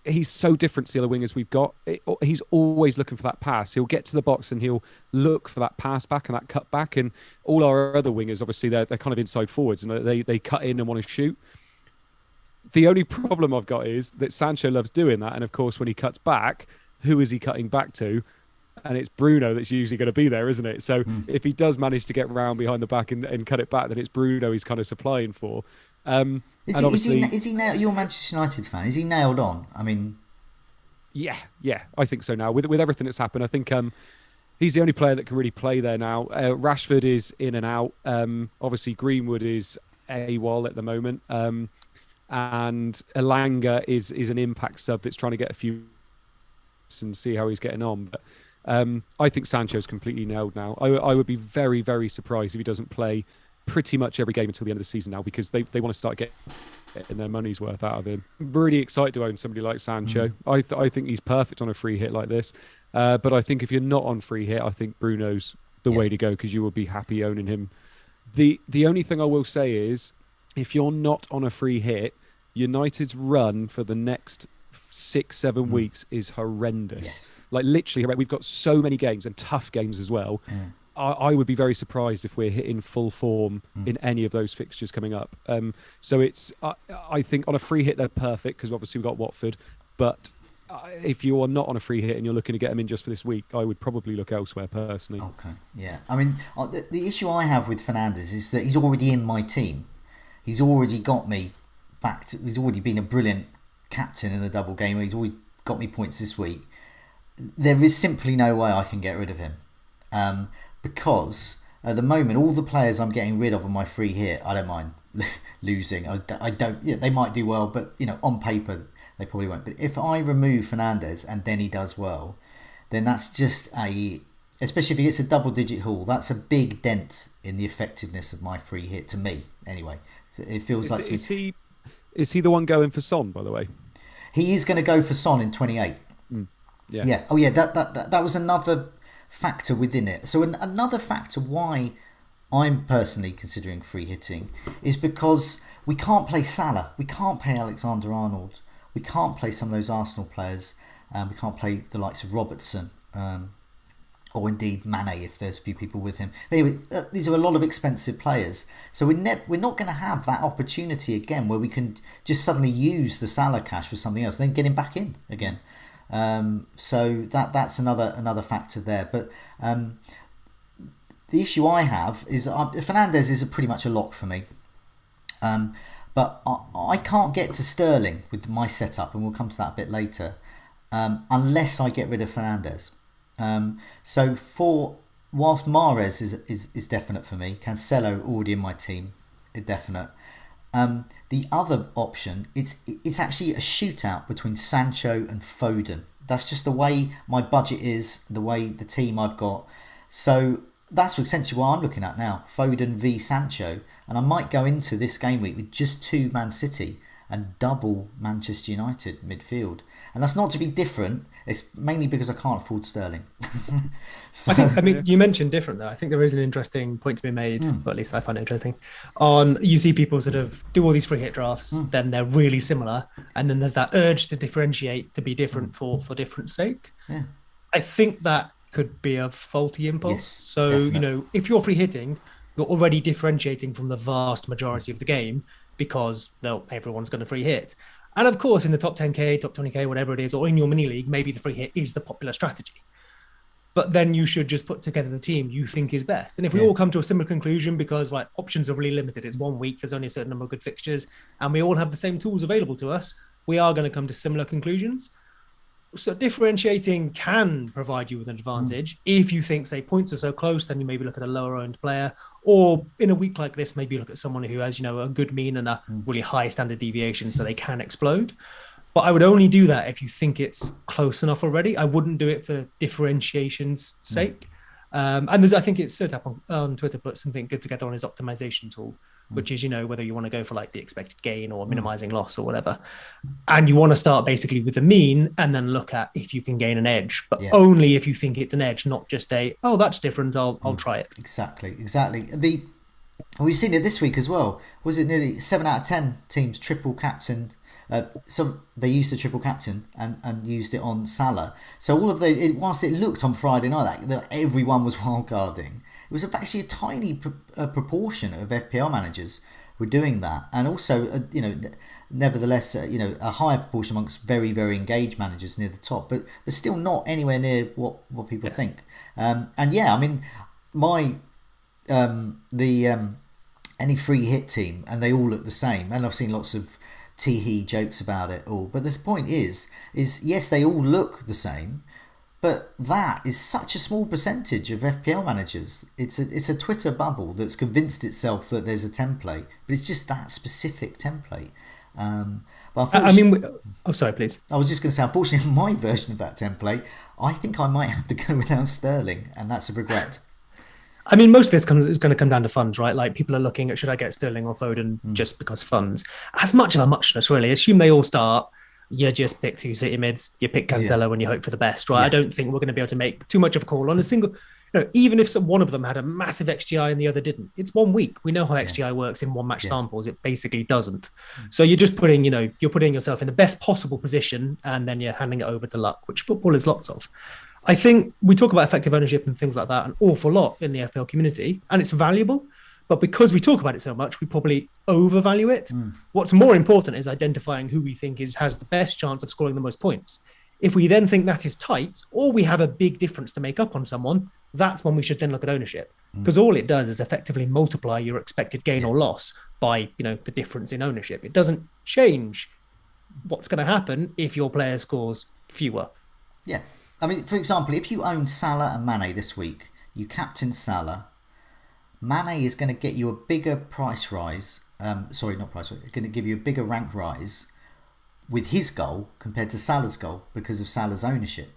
he's so different to the other wingers we've got. He's always looking for that pass. He'll get to the box and he'll look for that pass back and that cut back. And all our other wingers, obviously, they're kind of inside forwards and they cut in and want to shoot. The only problem I've got is that Sancho loves doing that. And of course, when he cuts back, who is he cutting back to? And it's Bruno that's usually going to be there, isn't it? So if he does manage to get round behind the back and cut it back, then it's Bruno he's kind of supplying for. Is he now? You're a Manchester United fan. Is he nailed on? I mean, yeah, I think so now. With everything that's happened, I think he's the only player that can really play there now. Rashford is in and out. Obviously, Greenwood is AWOL at the moment, and Elanga is an impact sub that's trying to get a few and see how he's getting on. But I think Sancho's completely nailed now. I would be very, very surprised if he doesn't play pretty much every game until the end of the season now, because they want to start getting their money's worth out of him. I'm really excited to own somebody like Sancho. I think he's perfect on a free hit like this. But I think if you're not on free hit, I think Bruno's the way to go, because you will be happy owning him. The only thing I will say is, if you're not on a free hit, United's run for the next 6-7 weeks is horrendous. Yes. Like literally, we've got so many games and tough games as well. I would be very surprised if we're hitting full form in any of those fixtures coming up. So it's I think on a free hit they're perfect, because obviously we've got Watford. But if you are not on a free hit and you're looking to get them in just for this week, I would probably look elsewhere personally. Okay, yeah. I mean, the issue I have with Fernandes is that he's already in my team. He's already got me back to. He's already been a brilliant captain in the double game. He's always got me points this week. There is simply no way I can get rid of him, because at the moment all the players I'm getting rid of on my free hit, I don't mind losing. I don't. Yeah, they might do well, but on paper they probably won't. But if I remove Fernandes and then he does well, then that's just especially if he gets a double-digit haul, that's a big dent in the effectiveness of my free hit to me. Anyway, so it feels Is he the one going for Son, by the way? He is going to go for Son in 28. Yeah. Oh, yeah. That was another factor within it. So another factor why I'm personally considering free hitting is because we can't play Salah, we can't play Alexander-Arnold, we can't play some of those Arsenal players, we can't play the likes of Robertson, or indeed Mane if there's a few people with him. But anyway, these are a lot of expensive players. So we're not going to have that opportunity again where we can just suddenly use the Salah cash for something else and then get him back in again. So that's another factor there. But the issue I have is Fernandes is pretty much a lock for me. But I can't get to Sterling with my setup, and we'll come to that a bit later, unless I get rid of Fernandes. So whilst Mahrez is definite for me, Cancelo already in my team, definite. The other option, it's actually a shootout between Sancho and Foden. That's just the way my budget is, the way the team I've got. So that's essentially what I'm looking at now, Foden v Sancho. And I might go into this game week with just 2 Man City and double Manchester United midfield. And that's not to be different. It's mainly because I can't afford Sterling. So, I mean, you mentioned different though. I think there is an interesting point to be made, or at least I find it interesting. You see people sort of do all these free hit drafts, then they're really similar, and then there's that urge to differentiate, to be different for different sake. Yeah. I think that could be a faulty impulse. Yes, so definite. if you're free hitting, you're already differentiating from the vast majority of the game, because everyone's going to free hit. And of course, in the top 10k, top 20k, whatever it is, or in your mini league, maybe the free hit is the popular strategy. but then you should just put together the team you think is best. And if we all come to a similar conclusion, because like options are really limited, it's 1 week, there's only a certain number of good fixtures, and we all have the same tools available to us, we are going to come to similar conclusions. So differentiating can provide you with an advantage. If you think, say, points are so close, then you maybe look at a lower owned player, or in a week like this, maybe look at someone who has, a good mean and a really high standard deviation, so they can explode. But I would only do that if you think it's close enough already. I wouldn't do it for differentiation's sake. And I think it's Sertap on Twitter put something good together on his optimization tool, which is, whether you want to go for like the expected gain or minimizing loss or whatever. And you want to start basically with the mean and then look at if you can gain an edge, but only if you think it's an edge, not just that's different, I'll try it. Exactly. We've seen it this week as well. Was it nearly 7 out of 10 teams triple captain? They used the triple captain and used it on Salah. So all of whilst it looked on Friday night that everyone was wildcarding, it was actually a tiny proportion of FPL managers were doing that, and also nevertheless a higher proportion amongst very, very engaged managers near the top, but still not anywhere near what people think. Any free hit team, and they all look the same, and I've seen lots of tee-hee jokes about it all, but the point is yes, they all look the same, but that is such a small percentage of FPL managers. It's a Twitter bubble that's convinced itself that there's a template, but it's just that specific template. Sorry, please. I was just going to say, unfortunately, my version of that template, I think I might have to go without Sterling, and that's a regret. I mean, most of this is going to come down to funds, right? Like people are looking at, should I get Sterling or Foden just because funds? As much of a muchness, really. Assume they all start. You just pick 2 City mids. You pick Cancelo and you hope for the best, right? I don't think we're going to be able to make too much of a call on a single. Even if one of them had a massive XGI and the other didn't, it's 1 week. We know how XGI works in one match samples. It basically doesn't. So you're just putting, you're putting yourself in the best possible position, and then you're handing it over to luck, which football is lots of. I think we talk about effective ownership and things like that an awful lot in the FPL community, and it's valuable. But because we talk about it so much, we probably overvalue it. What's more important is identifying who we think has the best chance of scoring the most points. If we then think that is tight, or we have a big difference to make up on someone, that's when we should then look at ownership. Because all it does is effectively multiply your expected gain or loss by, the difference in ownership. It doesn't change what's going to happen if your player scores fewer. Yeah. I mean, for example, if you own Salah and Mane this week, you captain Salah, Mane is going to get you a bigger price rise. Going to give you a bigger rank rise with his goal compared to Salah's goal because of Salah's ownership,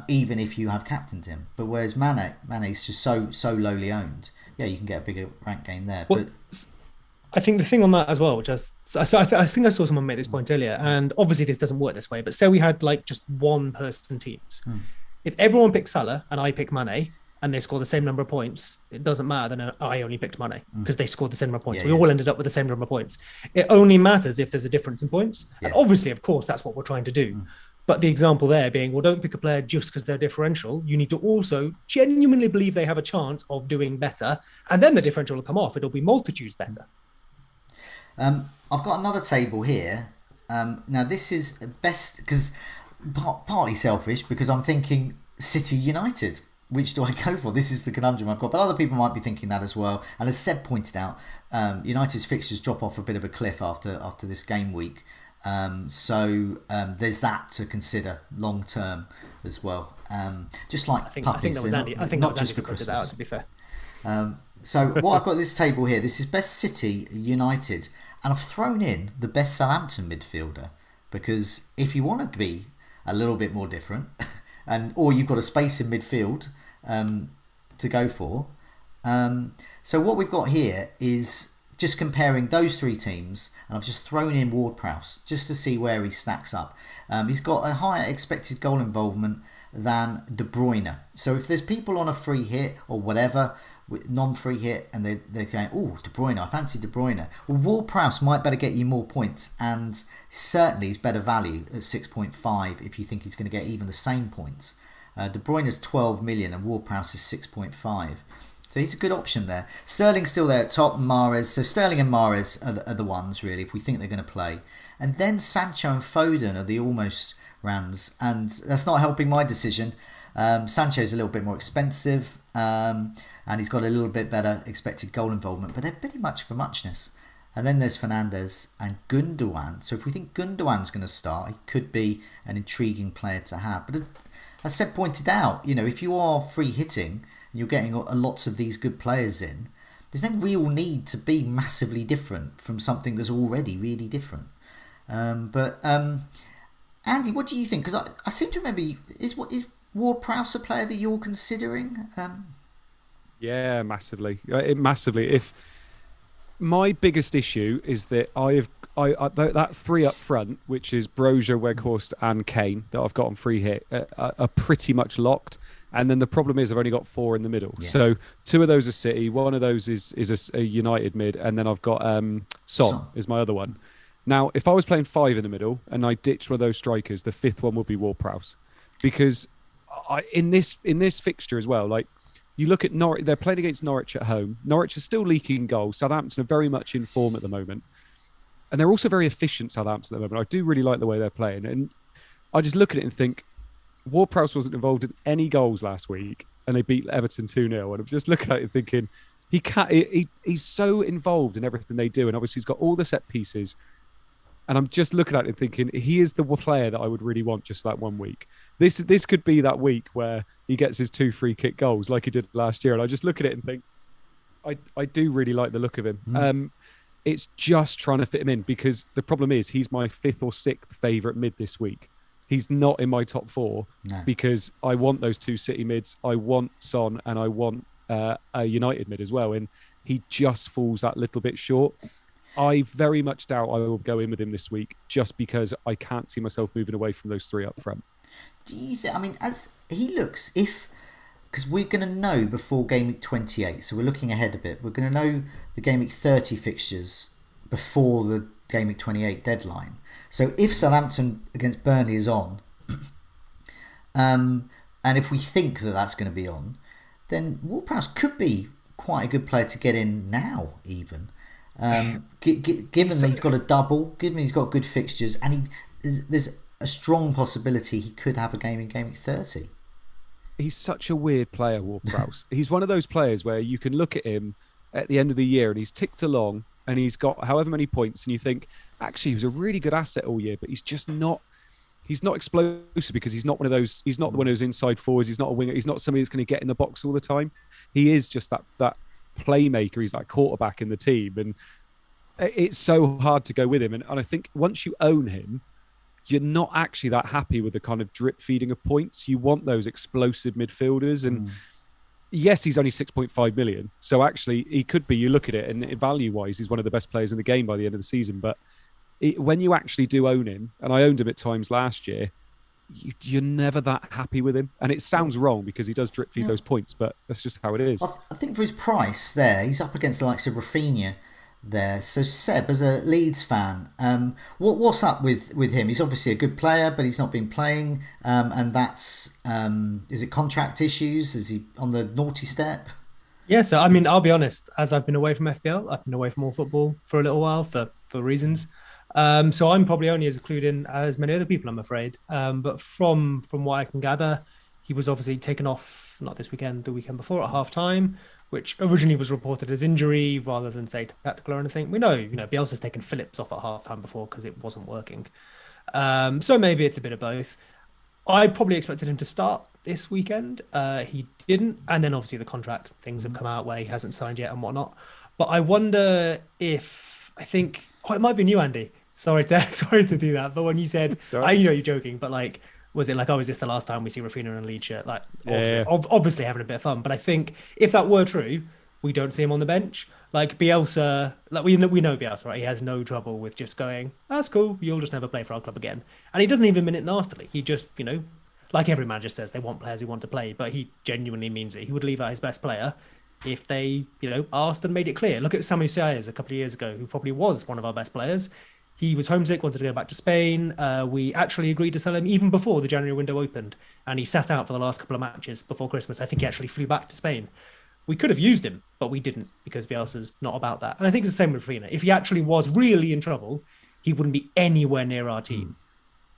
even if you have captained him. But whereas Mane is just so lowly owned, you can get a bigger rank gain there. Well, but I think the thing on that as well, which I think I saw someone make this point earlier, and obviously this doesn't work this way, but say we had like just one person teams. If everyone picks Salah and I pick Mane and they score the same number of points, it doesn't matter then I only picked Mane because they scored the same number of points. We all ended up with the same number of points. It only matters if there's a difference in points. And obviously, of course, that's what we're trying to do. But the example there being, well, don't pick a player just because they're differential. You need to also genuinely believe they have a chance of doing better. And then the differential will come off. It'll be multitudes better. I've got another table here. Now this is best because partly selfish because I'm thinking City United. Which do I go for? This is the conundrum I've got. But other people might be thinking that as well. And as Seb pointed out, United's fixtures drop off a bit of a cliff after this game week. So there's that to consider long term as well. Just like puppies. I think that was Andy. I think not that was just Andy for who put it Christmas. out, to be fair. So what I've got this table here. This is best City United, and I've thrown in the best Southampton midfielder because if you want to be a little bit more different, or you've got a space in midfield to go for. So what we've got here is just comparing those 3 teams, and I've just thrown in Ward-Prowse just to see where he stacks up. He's got a higher expected goal involvement than De Bruyne. So if there's people on a free hit or whatever, non-free hit, and they're going, oh, De Bruyne, I fancy De Bruyne. Well, Ward-Prowse might better get you more points, and certainly is better value at 6.5 if you think he's going to get even the same points. De Bruyne is 12 million and Ward-Prowse is 6.5. So he's a good option there. Sterling's still there at top, and Mahrez. So Sterling and Mahrez are the ones, really, if we think they're going to play. And then Sancho and Foden are the almost runs, and that's not helping my decision. Sancho's a little bit more expensive, and he's got a little bit better expected goal involvement, but they're pretty much for muchness. And then there's Fernandes and Gundogan. So if we think Gundogan's going to start, he could be an intriguing player to have. But as Seb pointed out, if you are free hitting and you're getting lots of these good players in, there's no real need to be massively different from something that's already really different. But Andy, what do you think? Because I seem to remember, is Ward-Prowse a player that you're considering? Yeah, massively. Massively. If my biggest issue is that that three up front, which is Brozier, Weghorst, and Kane, that I've got on free hit, are pretty much locked. And then the problem is I've only got 4 in the middle. Yeah. So 2 of those are City, 1 of those is a United mid, and then I've got Son is my other one. Now, if I was playing 5 in the middle and I ditched one of those strikers, the 5th one would be Ward-Prowse, because in this fixture as well, like, you look at Norwich, they're playing against Norwich at home. Norwich are still leaking goals. Southampton are very much in form at the moment. And they're also very efficient, Southampton, at the moment. I do really like the way they're playing. And I just look at it and think, Ward-Prowse wasn't involved in any goals last week, and they beat Everton 2-0. And I'm just looking at it and thinking, he's so involved in everything they do. And obviously he's got all the set pieces. And I'm just looking at it and thinking, he is the player that I would really want just for that 1 week. This could be that week where he gets his 2 free kick goals like he did last year. And I just look at it and think, I do really like the look of him. It's just trying to fit him in, because the problem is he's my 5th or 6th favourite mid this week. He's not in my top 4 because I want those 2 City mids. I want Son, and I want a United mid as well. And he just falls that little bit short. I very much doubt I will go in with him this week, just because I can't see myself moving away from those 3 up front. Do you think, as he looks, because we're going to know before game week 28, so we're looking ahead a bit, we're going to know the game week 30 fixtures before the game week 28 deadline. So if Southampton against Burnley is on, and if we think that that's going to be on, then Ward-Prowse could be quite a good player to get in now, even. Given that he's got a double, given he's got good fixtures, and there's a strong possibility he could have a game in game week 30. He's such a weird player, Ward-Prowse. He's one of those players where you can look at him at the end of the year and he's ticked along and he's got however many points, and you think, actually, he was a really good asset all year, but he's just not. He's not explosive because he's not one of those. He's not one of those inside forwards. He's not a winger. He's not somebody that's going to get in the box all the time. He is just that playmaker. He's like quarterback in the team, and it's so hard to go with him. And I think once you own him, you're not actually that happy with the kind of drip feeding of points. You want those explosive midfielders. And yes, he's only 6.5 million. So actually he could be, you look at it and value wise, he's one of the best players in the game by the end of the season. But when you actually do own him, and I owned him at times last year, you're never that happy with him. And it sounds wrong because he does drip feed those points, but that's just how it is. I think for his price there, he's up against the likes of Rafinha there. So Seb, as a Leeds fan, what's up with him? He's obviously a good player, but he's not been playing, and that's is it contract issues? Is he on the naughty step? Yeah, so I'll be honest, as I've been away from FPL, I've been away from all football for a little while for reasons. So I'm probably only as clued in as many other people, I'm afraid. But from what I can gather, he was obviously taken off, not this weekend, the weekend before at half time, which originally was reported as injury rather than, say, tactical or anything. We know, Bielsa's taken Phillips off at half-time before because it wasn't working. So maybe it's a bit of both. I probably expected him to start this weekend. He didn't. And then obviously the contract things have come out where he hasn't signed yet and whatnot. But I wonder if, it might be you, Andy. Sorry to do that. But when you said, you're joking, but like, was it like, is this the last time we see Rafinha in a lead shirt? Like, obviously having a bit of fun. But I think if that were true, we don't see him on the bench. Like Bielsa, like we know Bielsa, right? He has no trouble with just going, that's cool, you'll just never play for our club again. And he doesn't even mean it nastily. He just, like every manager says, they want players who want to play, but he genuinely means it. He would leave out his best player if they, asked and made it clear. Look at Samu Siayes a couple of years ago, who probably was one of our best players. He was homesick, wanted to go back to Spain. We actually agreed to sell him even before the January window opened. And he sat out for the last couple of matches before Christmas. I think he actually flew back to Spain. We could have used him, but we didn't because Bielsa's not about that. And I think it's the same with Rafinha. If he actually was really in trouble, he wouldn't be anywhere near our team.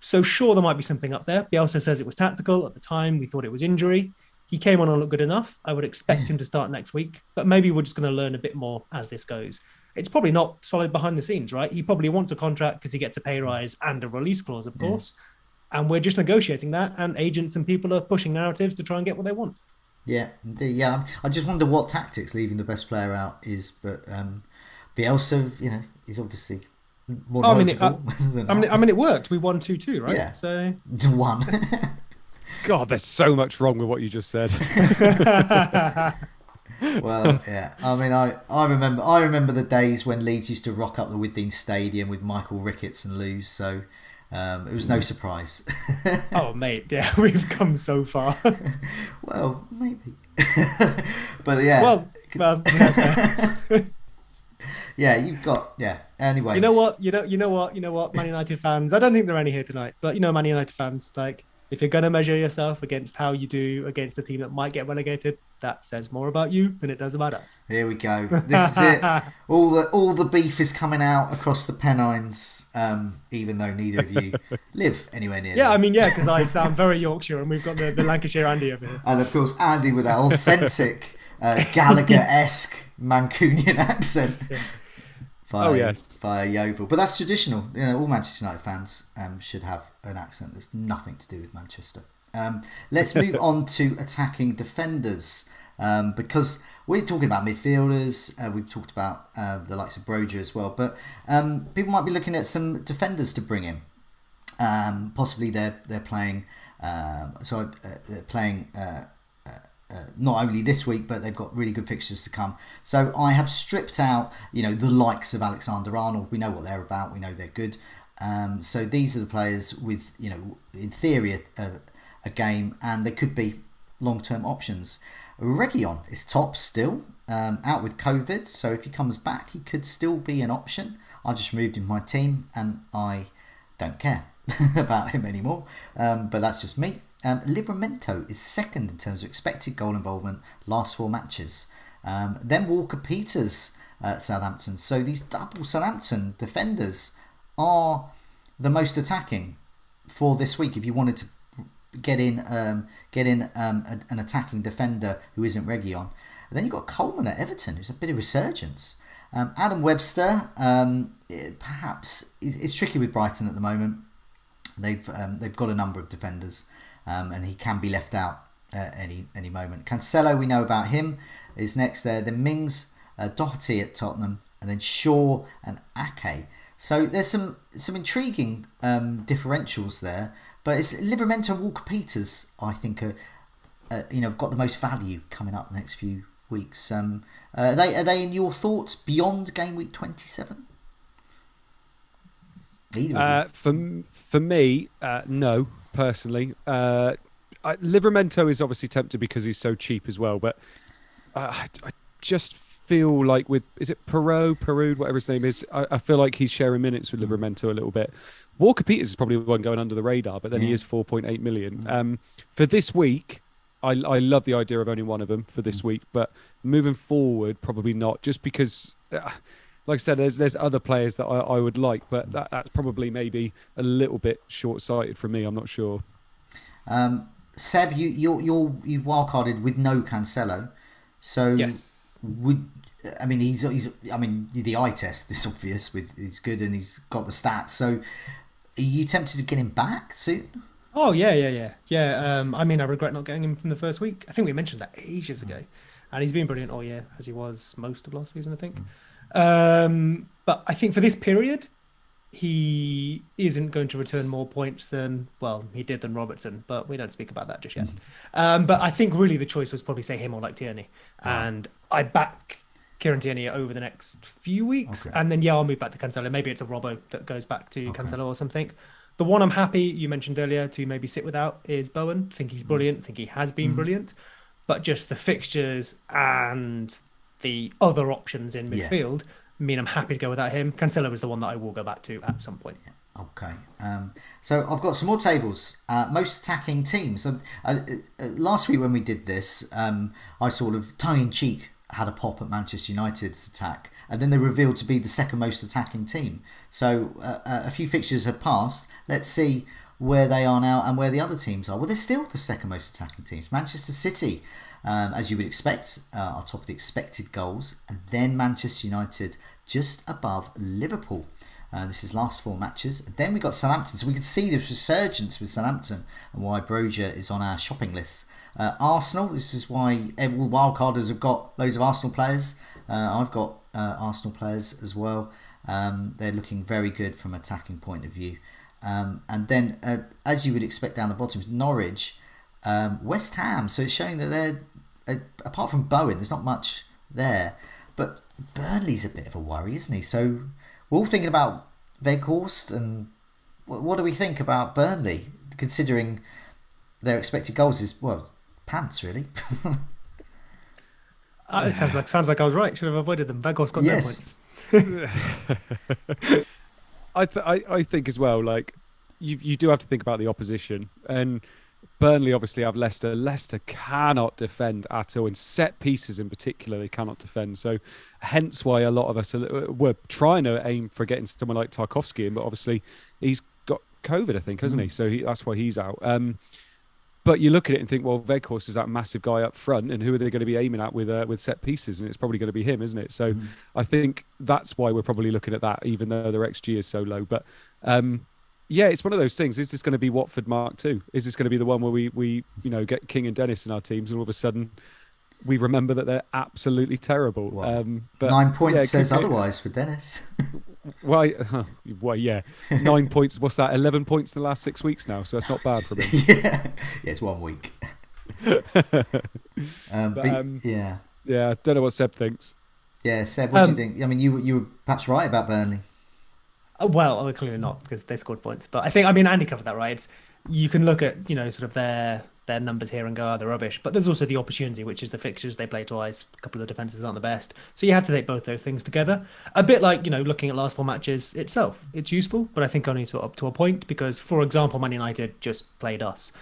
So sure, there might be something up there. Bielsa says it was tactical. At the time, we thought it was injury. He came on and looked good enough. I would expect him to start next week, but maybe we're just going to learn a bit more as this goes. It's probably not solid behind the scenes, right? He probably wants a contract because he gets a pay rise and a release clause, of course. And we're just negotiating that, and agents and people are pushing narratives to try and get what they want. Yeah, indeed. Yeah, I just wonder what tactics leaving the best player out is, but Bielsa, is obviously more knowledgeable. It worked. We won 2-2, right? Yeah. So one. God, there's so much wrong with what you just said. Well, yeah. I mean, I remember the days when Leeds used to rock up the Withdean Stadium with Michael Ricketts and lose. So it was no surprise. Oh, mate, yeah, we've come so far. Well, maybe. But yeah. Well. Yeah, you've got Anyway, you know what? Man United fans. I don't think there are any here tonight, but Man United fans, like, if you're gonna measure yourself against how you do against a team that might get relegated, that says more about you than it does about us. Here we go. This is it. All the beef is coming out across the Pennines, even though neither of you live anywhere near. Yeah, them. Because I sound very Yorkshire, and we've got the Lancashire Andy over here. And of course, Andy with that authentic Gallagher-esque Mancunian accent. Yeah. Via Yeovil. But that's traditional. All Manchester United fans should have an accent that's nothing to do with Manchester. Let's move on to attacking defenders, because we're talking about midfielders. We've talked about the likes of Broja as well, but people might be looking at some defenders to bring in. Possibly they're playing. They're playing. Not only this week, but they've got really good fixtures to come. So I have stripped out, the likes of Alexander-Arnold. We know what they're about. We know they're good. So these are the players with, in theory, a game, and they could be long-term options. Reguilon is top still, out with COVID. So if he comes back, he could still be an option. I just removed him from my team, and I don't care about him anymore. But that's just me. Livramento is second in terms of expected goal involvement last 4 matches. Then Walker-Peters at Southampton. So these double Southampton defenders are the most attacking for this week. If you wanted to get in an attacking defender who isn't Reguilon. And then you've got Coleman at Everton, who's a bit of resurgence. Adam Webster, perhaps it's tricky with Brighton at the moment. They've got a number of defenders. And he can be left out at any moment. Cancelo, we know about him, is next there. Then Mings, Doherty at Tottenham, and then Shaw and Ake. So there's some intriguing differentials there. But it's Livramento and Walker-Peters, I think, have got the most value coming up the next few weeks. Are they in your thoughts beyond game week 27? For me, no. Personally, Livramento is obviously tempted because he's so cheap as well, but I just feel like is it Perud, whatever his name is, I feel like he's sharing minutes with Livramento a little bit. Walker-Peters is probably the one going under the radar, but then he is 4.8 million. For this week, I love the idea of only one of them for this week, but moving forward, probably not, just because... like I said, there's other players that I would like, but that's probably maybe a little bit short-sighted from me. I'm not sure. Seb, you've wildcarded with no Cancelo, so yes. The eye test is obvious. He's good and he's got the stats. So, are you tempted to get him back soon? Oh yeah. I regret not getting him from the first week. I think we mentioned that ages ago, and he's been brilliant all year, as he was most of last season, I think. But I think for this period, he isn't going to return more points than Robertson, but we don't speak about that just yet. But I think really the choice was probably say him or like Tierney. And I back Kieran Tierney over the next few weeks. Okay. And then, I'll move back to Cancelo. Maybe it's a Robbo that goes back to Cancelo or something. The one I'm happy, you mentioned earlier, to maybe sit without is Bowen. I think he's brilliant. I think he has been brilliant. But just the fixtures and the other options in midfield mean I'm happy to go without him. Cancelo is the one that I will go back to at some point. Okay. So I've got some more tables. Most attacking teams. Last week when we did this, I sort of tongue-in-cheek had a pop at Manchester United's attack, and then they revealed to be the second most attacking team. So a few fixtures have passed. Let's see where they are now and where the other teams are. Well, they're still the second most attacking teams. Manchester City, as you would expect, are top of the expected goals, and then Manchester United just above Liverpool. This is last 4 matches. Then we got Southampton, so we can see the resurgence with Southampton and why Broja is on our shopping list. Arsenal, this is why all wildcarders have got loads of Arsenal players. I've got Arsenal players as well. They're looking very good from an attacking point of view. And then, as you would expect down the bottom, Norwich, West Ham. So it's showing that they're, apart from Bowen, there's not much there. But Burnley's a bit of a worry, isn't he? So we're all thinking about Weghorst, and what do we think about Burnley, considering their expected goals is, well, pants, really. It sounds like I was right. Should have avoided them. Weghorst got no points. I think as well, like, you do have to think about the opposition, and Burnley obviously have Leicester. Leicester cannot defend at all, in set pieces in particular they cannot defend, so hence why a lot of us were trying to aim for getting someone like Tarkowski in, but obviously he's got COVID, I think, hasn't he? So that's why he's out. But you look at it and think, well, Weghorst is that massive guy up front, and who are they going to be aiming at with set pieces? And it's probably going to be him, isn't it? So I think that's why we're probably looking at that, even though their XG is so low. But yeah, it's one of those things. Is this going to be Watford Mark II? Is this going to be the one where we get King and Dennis in our teams, and all of a sudden we remember that they're absolutely terrible? Well, but 9 points says otherwise for Dennis. Well, yeah. 9 points. What's that? 11 points in the last 6 weeks now. So that's not bad for him. Yeah, it's 1 week. Yeah, I don't know what Seb thinks. Yeah, Seb, what do you think? I mean, you were perhaps right about Burnley. Well, clearly not, because they scored points. But I think, Andy covered that, right? You can look at, sort of their numbers here and go, oh, they're rubbish. But there's also the opportunity, which is the fixtures. They play twice. A couple of defences aren't the best. So you have to take both those things together. A bit like, looking at last 4 matches itself. It's useful, but I think only up to a point, because, for example, Man United just played us.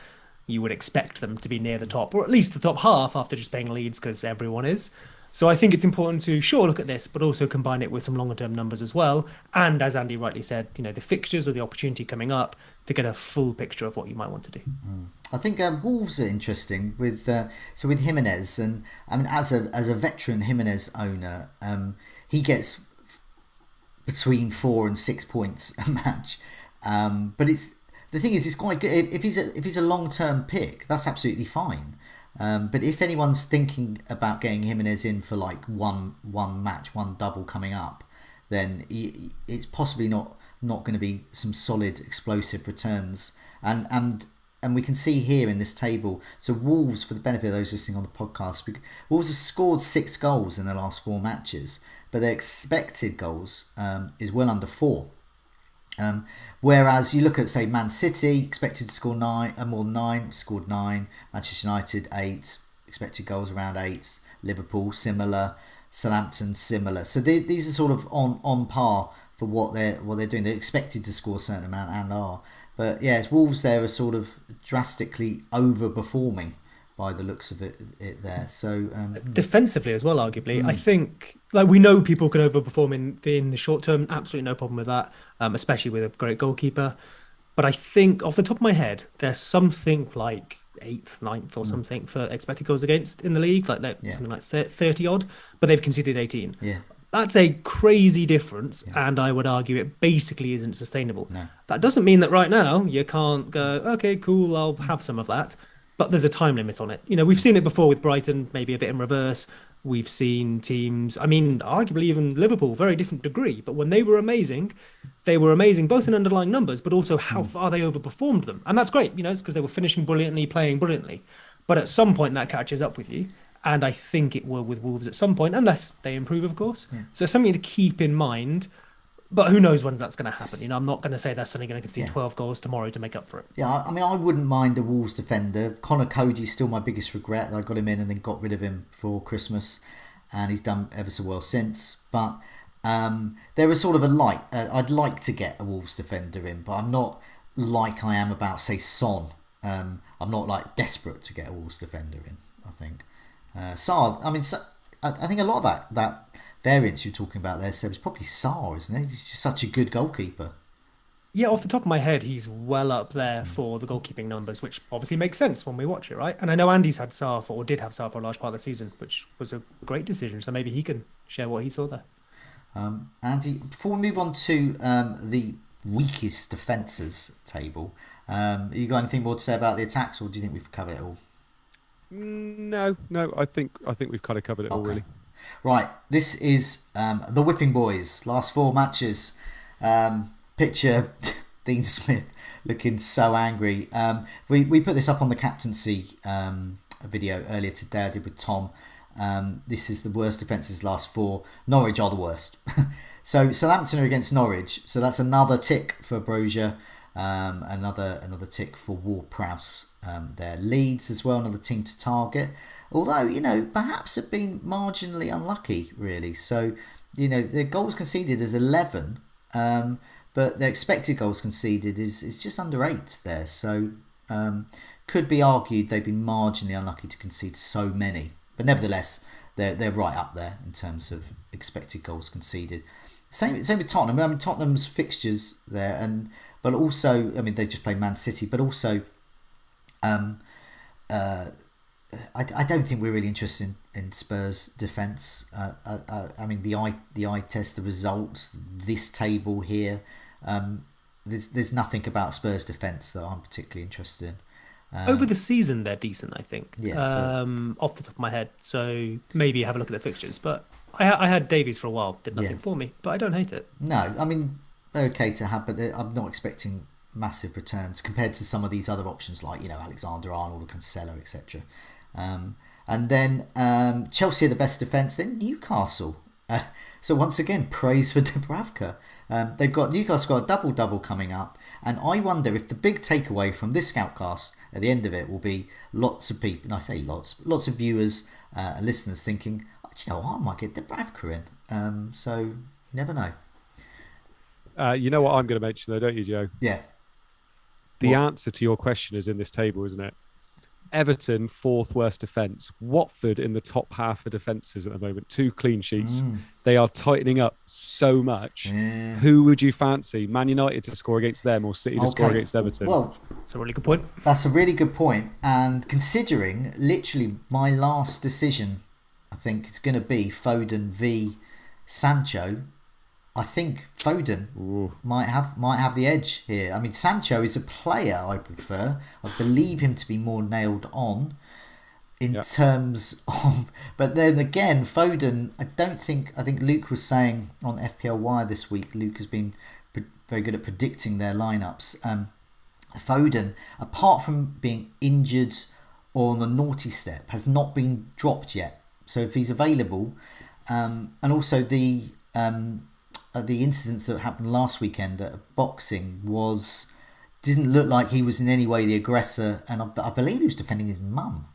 You would expect them to be near the top, or at least the top half, after just playing Leeds, because everyone is. So I think it's important to, look at this, but also combine it with some longer-term numbers as well. And as Andy rightly said, the fixtures or the opportunity coming up to get a full picture of what you might want to do. I think Wolves are interesting with Jimenez, and I mean as a veteran Jimenez owner, he gets between 4 and 6 points a match. But the thing is, it's quite good if he's a long-term pick. That's absolutely fine. But if anyone's thinking about getting Jimenez in for like one match, one double coming up, then it's possibly not going to be some solid explosive returns. And we can see here in this table, so Wolves, for the benefit of those listening on the podcast, Wolves have scored 6 goals in the last 4 matches, but their expected goals is well under 4. Whereas you look at, say, Man City, expected to score more than 9, scored 9. Manchester United 8, expected goals around 8. Liverpool similar, Southampton similar. So these are sort of on par for what they're doing. They're expected to score a certain amount and are. But yes, Wolves there are sort of drastically overperforming by the looks of it there. So defensively as well, arguably, I think, like, we know people can overperform in the short term. Absolutely no problem with that, especially with a great goalkeeper. But I think off the top of my head, there's something like 8th, 9th or something for expected goals against in the league, something like 30 odd, but they've conceded 18. Yeah. That's a crazy difference, and I would argue it basically isn't sustainable. No. That doesn't mean that right now you can't go, okay, cool, I'll have some of that. But there's a time limit on it. We've seen it before with Brighton, maybe a bit in reverse. We've seen teams, arguably even Liverpool, very different degree. But when they were amazing both in underlying numbers, but also how far they overperformed them. And that's great, it's because they were finishing brilliantly, playing brilliantly. But at some point that catches up with you. And I think it will with Wolves at some point, unless they improve, of course. Yeah. So something to keep in mind. But who knows when that's going to happen? I'm not going to say they're suddenly going to concede 12 goals tomorrow to make up for it. Yeah, I wouldn't mind a Wolves defender. Connor Cody's still my biggest regret. I got him in and then got rid of him for Christmas, and he's done ever so well since. But there is sort of a light. I'd like to get a Wolves defender in, but I'm not like I am about, say, Son. I'm not like desperate to get a Wolves defender in, I think. Sarr, I think a lot of that variance you're talking about there, Seb, is probably Sarr, isn't it? He's just such a good goalkeeper. Yeah, off the top of my head, he's well up there for the goalkeeping numbers, which obviously makes sense when we watch it, right? And I know Andy's had Sarr or did have Sarr for a large part of the season, which was a great decision. So maybe he can share what he saw there. Andy, before we move on to the weakest defences table, you got anything more to say about the attacks, or do you think we've covered it all? No, no. I think we've kind of covered it all, really. Right, this is the Whipping Boys. Last 4 matches. Picture Dean Smith looking so angry. We put this up on the captaincy video earlier today. I did with Tom. This is the worst defences last 4. Norwich are the worst. So Southampton are against Norwich. So that's another tick for Brozier. Another tick for Ward-Prowse. Their Leeds as well, another team to target. Although, perhaps have been marginally unlucky, really. So, their goals conceded is 11, but their expected goals conceded is just under 8 there. So, could be argued they've been marginally unlucky to concede so many. But nevertheless, they're right up there in terms of expected goals conceded. Same with Tottenham. I mean, Tottenham's fixtures there, but also, they just played Man City, but also, I don't think we're really interested in Spurs' defence. The eye test, the results, this table here. There's nothing about Spurs' defence that I'm particularly interested in. Over the season, they're decent, I think. Yeah, off the top of my head. So maybe have a look at the fixtures. But I had Davies for a while, did nothing for me, but I don't hate it. No, they're okay to have, but I'm not expecting massive returns compared to some of these other options like Alexander-Arnold or Cancelo, etc. And then Chelsea are the best defence. Then Newcastle. So once again, praise for Dubravka. Newcastle got a double coming up, and I wonder if the big takeaway from this Scoutcast at the end of it will be lots of people, and I say lots of viewers and listeners thinking, I might get Dubravka in. So you never know. You know what I'm going to mention though, don't you, Joe? Yeah. The answer to your question is in this table, isn't it? Everton, 4th worst defence. Watford in the top half of defences at the moment. 2 clean sheets. They are tightening up so much. Yeah. Who would you fancy? Man United to score against them or City to score against Everton? Well, that's a really good point. That's a really good point. And considering literally my last decision, I think it's going to be Foden v Sancho. I think Foden might have the edge here. Sancho is a player I prefer. I believe him to be more nailed on in terms of. But then again, Foden, I think Luke was saying on FPL Wire this week. Luke has been very good at predicting their lineups. Foden, apart from being injured or on the naughty step, has not been dropped yet. So if he's available, and also the incidents that happened last weekend at boxing didn't look like he was in any way the aggressor, and I believe he was defending his mum.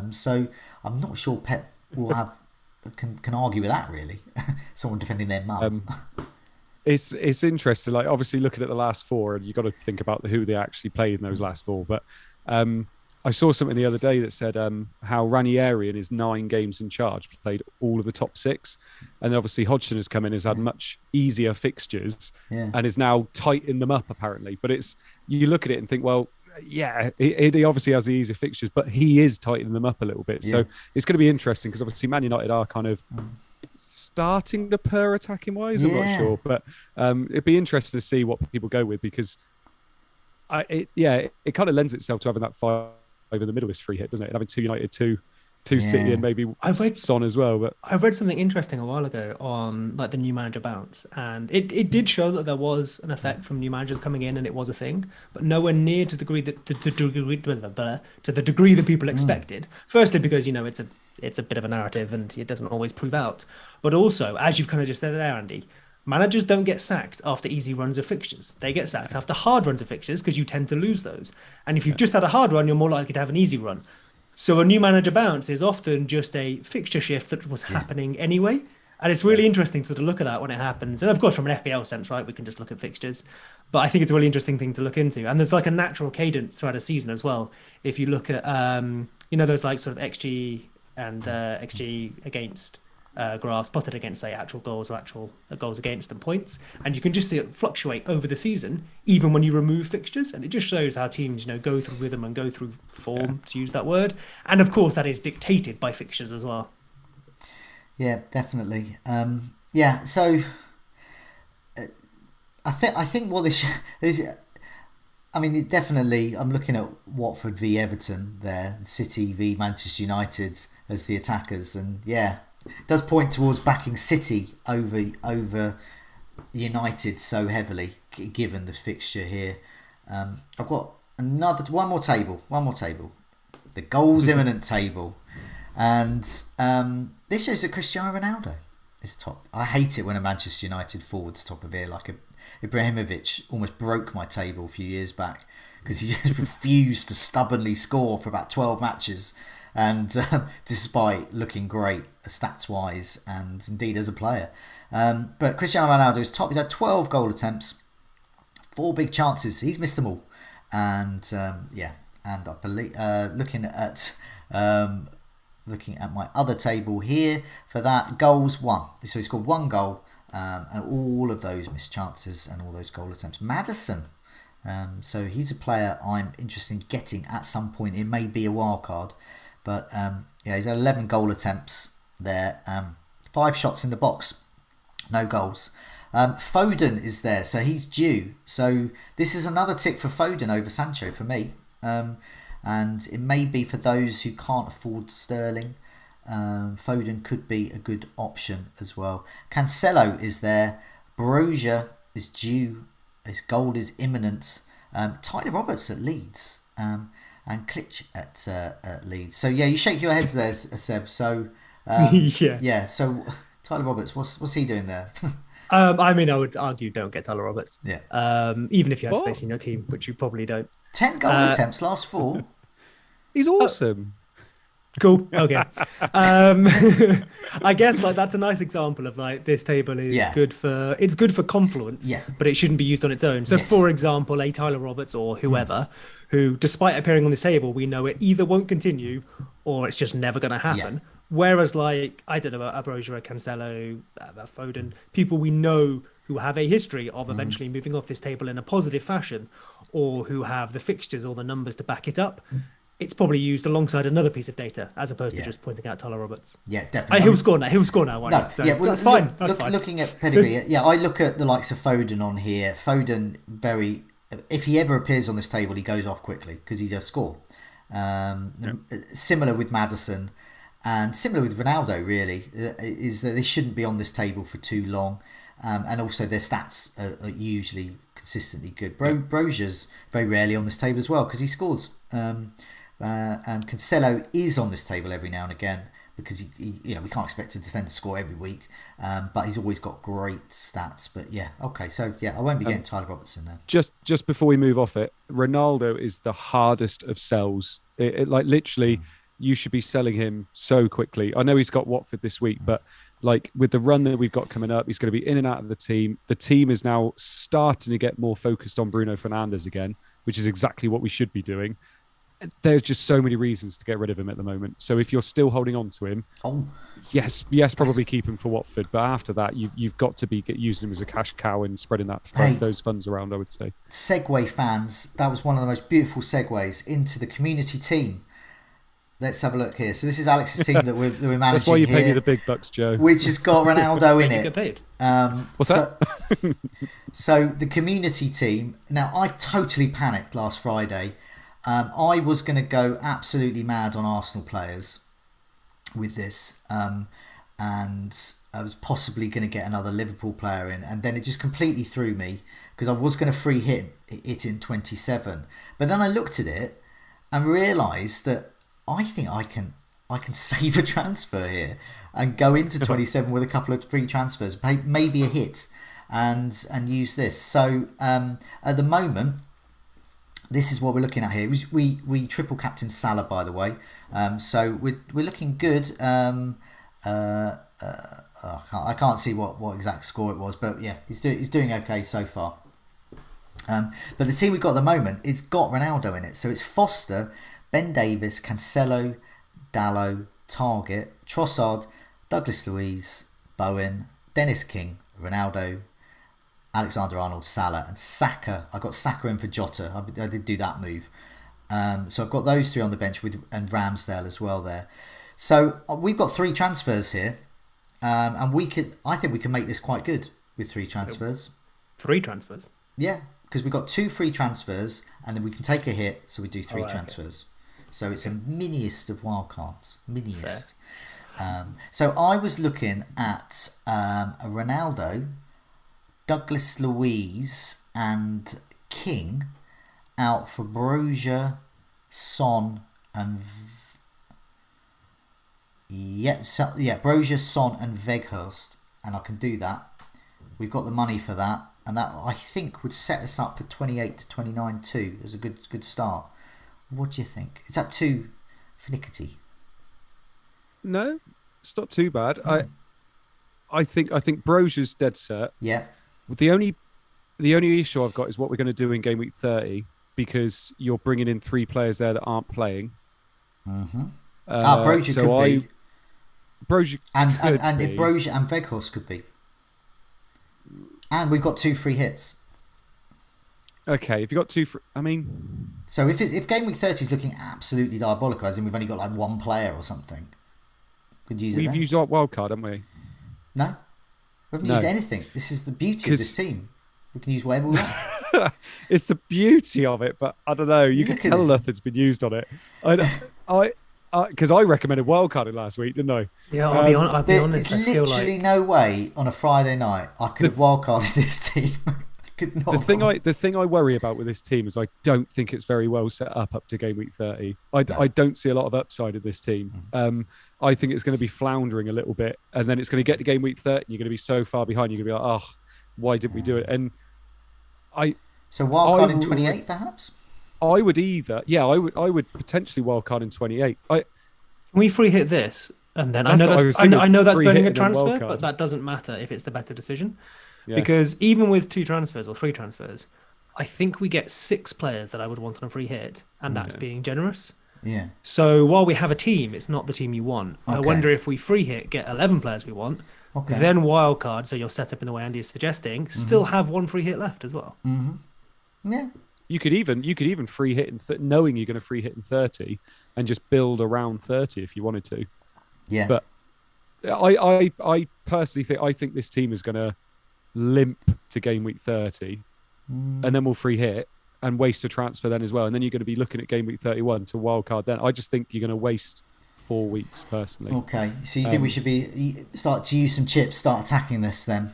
So I'm not sure Pep will can argue with that really. Someone defending their mum. It's interesting. Like obviously looking at the last 4, and you got to think about who they actually played in those last 4. But I saw something the other day that said how Ranieri in his 9 games in charge played all of the top 6. And obviously Hodgson has come in, has had much easier fixtures and is now tightening them up apparently. But you look at it and think, well, yeah, he obviously has the easier fixtures, but he is tightening them up a little bit. So it's going to be interesting because obviously Man United are kind of starting to purr attacking wise. I'm not sure, but it'd be interesting to see what people go with because it kind of lends itself to having that 5 in the middle is free hit, doesn't it? Having 2 United, 2 City, and maybe Son as well. But I read something interesting a while ago on like the new manager bounce, and it did show that there was an effect from new managers coming in, and it was a thing, but nowhere near to the degree that people expected. Firstly, because it's a bit of a narrative, and it doesn't always prove out. But also, as you've kind of just said there, Andy, managers don't get sacked after easy runs of fixtures. They get sacked after hard runs of fixtures because you tend to lose those. And if you've just had a hard run, you're more likely to have an easy run. So a new manager bounce is often just a fixture shift that was happening anyway. And it's really interesting to sort of look at that when it happens. And of course, from an FPL sense, right, we can just look at fixtures. But I think it's a really interesting thing to look into. And there's like a natural cadence throughout a season as well. If you look at, those like sort of XG and XG against graphs plotted against, say, actual goals or actual goals against and points, and you can just see it fluctuate over the season, even when you remove fixtures, and it just shows how teams, go through rhythm and go through form, to use that word, and of course that is dictated by fixtures as well. Yeah, definitely. So I think what this is. I mean, definitely, I'm looking at Watford v Everton there, City v Manchester United as the attackers, and yeah, it does point towards backing City over United so heavily, given the fixture here. I've got one more table, the goals imminent table, and this shows that Cristiano Ronaldo is top. I hate it when a Manchester United forward's top of here, like Ibrahimovic almost broke my table a few years back because he just refused to stubbornly score for about 12 matches, and despite looking great stats wise and indeed as a player, but Cristiano Ronaldo is top. He's had 12 goal attempts, 4 big chances, he's missed them all, and and I believe looking at my other table here for that, goals 1, so he scored 1 goal, and all of those missed chances and all those goal attempts. Maddison, so he's a player I'm interested in getting at some point. It may be a wild card, but he's had 11 goal attempts there, 5 shots in the box, no goals. Foden is there, so he's due. So this is another tick for Foden over Sancho for me, and it may be for those who can't afford Sterling. Foden could be a good option as well. Cancelo is there. Brozier is due. His goal is imminent. Tyler Roberts at Leeds, and Klitsch at Leeds. So yeah, you shake your heads there, Seb. So So Tyler Roberts, what's he doing there? I mean, I would argue don't get Tyler Roberts. Yeah. Even if you had space in your team, which you probably don't. 10 goal attempts last 4. He's awesome. Cool. Okay. I guess that's a nice example of this table is good for confluence, but it shouldn't be used on its own. So for example, a Tyler Roberts or whoever, who despite appearing on this table, we know it either won't continue or it's just never going to happen. Yeah. Whereas I don't know about Brozier, Cancelo, Foden, people we know who have a history of eventually moving off this table in a positive fashion, or who have the fixtures or the numbers to back it up. It's probably used alongside another piece of data as opposed to just pointing out Tyler Roberts. Yeah, definitely. He'll score now. That's fine. Looking at pedigree, I look at the likes of Foden on here. Foden, if he ever appears on this table, he goes off quickly because he does score. Similar with Maddison and similar with Ronaldo, really, is that they shouldn't be on this table for too long. And also their stats are usually consistently good. Brozier's very rarely on this table as well because he scores. And Cancelo is on this table every now and again because he we can't expect a defender to score every week, but he's always got great stats. But I won't be getting Tyler Robertson there. Just before we move off it, Ronaldo is the hardest of sells. Literally, you should be selling him so quickly. I know he's got Watford this week, but with the run that we've got coming up, he's going to be in and out of the team. The team is now starting to get more focused on Bruno Fernandes again, which is exactly what we should be doing. There's just so many reasons to get rid of him at the moment. So if you're still holding on to him, probably keep him for Watford. But after that, you've got to be using him as a cash cow and spreading those funds around, I would say. Segway fans, that was one of the most beautiful segues into the community team. Let's have a look here. So this is Alex's team that we're managing. That's why you pay me the big bucks, Joe. Which has got Ronaldo in it. Get paid. What's that? So the community team. Now I totally panicked last Friday. I was going to go absolutely mad on Arsenal players with this, and I was possibly going to get another Liverpool player in, and then it just completely threw me because I was going to free hit it in 27, but then I looked at it and realised that I think I can save a transfer here and go into 27 with a couple of free transfers, maybe a hit, and use this. So at the moment, this is what we're looking at here. We triple captain Salah, by the way. So we're looking good. I can't see what exact score it was, but yeah, he's doing okay so far. But the team we've got at the moment, it's got Ronaldo in it. So it's Foster, Ben Davis, Cancelo, Dalot, Target, Trossard, Douglas Luiz, Bowen, Dennis King, Ronaldo, Alexander-Arnold, Salah, and Saka. I got Saka in for Jota. I did do that move. So I've got those 3 on the bench and Ramsdale as well there. So we've got 3 transfers here, and I think we can make this quite good with 3 transfers. 3 transfers? Yeah, because we've got 2 free transfers, and then we can take a hit, so we do 3 transfers. Okay. So it's a miniest of wildcards. Miniest. So I was looking at a Ronaldo, Douglas Luiz, and King out for Brozier, Son, and Brozier, Son, and Weghorst, and I can do that. We've got the money for that, and that I think would set us up for 28 to 29 too as a good start. What do you think? Is that too finicky? No, it's not too bad. I think Brozier's dead set. Yeah. The only issue I've got is what we're going to do in game week 30, because you're bringing in 3 players there that aren't playing. Mm-hmm. Brozier so could be. Brozier and Brozier and Weghorst could be. And we've got 2 free hits. Okay, if you've got 2 so if game week 30 is looking absolutely diabolical, as in we've only got like 1 player or something, could use it. We've used our wild card, haven't we? No, we haven't used anything. This is the beauty of this team. We can use whatever we want. It's the beauty of it, but I don't know. You can tell nothing's been used on it. Because I recommended wildcarding last week, didn't I? Yeah, I'll be honest. There's literally no way on a Friday night I could have wildcarded this team. The thing I worry about with this team is I don't think it's very well set up to game week 30. I don't see a lot of upside in this team. I think it's going to be floundering a little bit, and then it's going to get to game week 30 and you're going to be so far behind, you're going to be like, oh, why didn't we do it? And so wildcard in 28 perhaps? I would I would potentially wildcard in 28. Can we free hit this? And then I know that's burning a transfer, but that doesn't matter if it's the better decision. Yeah. Because even with 2 transfers or 3 transfers, I think we get 6 players that I would want on a free hit, and that's being generous. Yeah. So while we have a team, it's not the team you want. Okay. I wonder if we free hit, get 11 players we want, then wildcard, so you're set up in the way Andy is suggesting, still have 1 free hit left as well. Mm-hmm. Yeah. You could even free hit knowing you're going to free hit in 30 and just build around 30 if you wanted to. Yeah. But I personally think this team is going to limp to game week 30 and then we'll free hit and waste a transfer then as well, and then you're going to be looking at game week 31 to wildcard then. I just think you're going to waste 4 weeks personally. Okay, so you think we should start to use some chips, start attacking this then?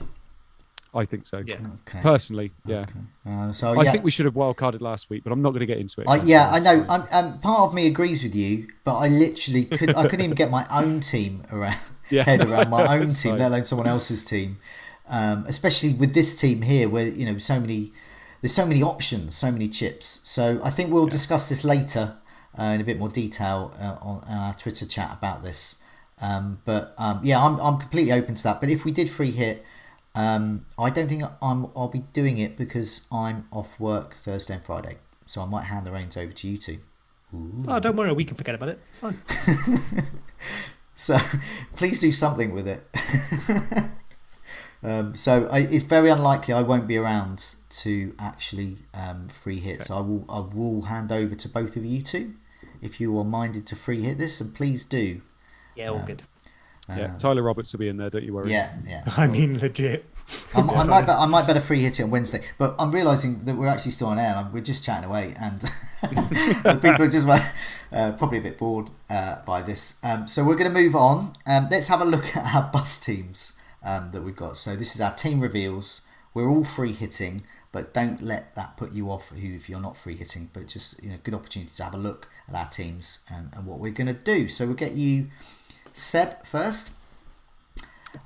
I think so. Yeah. Okay. Personally, yeah. Okay. I think we should have wildcarded last week, but I'm not going to get into it. I know. Part of me agrees with you, but I literally couldn't even get my own team head around my own team, let alone someone else's team. Especially with this team here, where there's so many options, so many chips. So I think we'll discuss this later in a bit more detail on our Twitter chat about this. I'm completely open to that. But if we did free hit, I don't think I'll be doing it because I'm off work Thursday and Friday, so I might hand the reins over to you two. Ooh. Oh, don't worry, we can forget about it. It's fine. So please do something with it. It's very unlikely I won't be around to actually free hit. Okay. So I will hand over to both of you two if you are minded to free hit this, and please do. Yeah, all good. Tyler Roberts will be in there, don't you worry. Yeah. I mean, legit. I might better free hit it on Wednesday, but I'm realising that we're actually still on air and we're just chatting away, and people are just probably a bit bored by this. So we're going to move on. Let's have a look at our bus teams that we've got. So this is our team reveals. We're all free hitting, but don't let that put you off if you're not free hitting. But just good opportunity to have a look at our teams and what we're going to do. So we'll get you Seb first.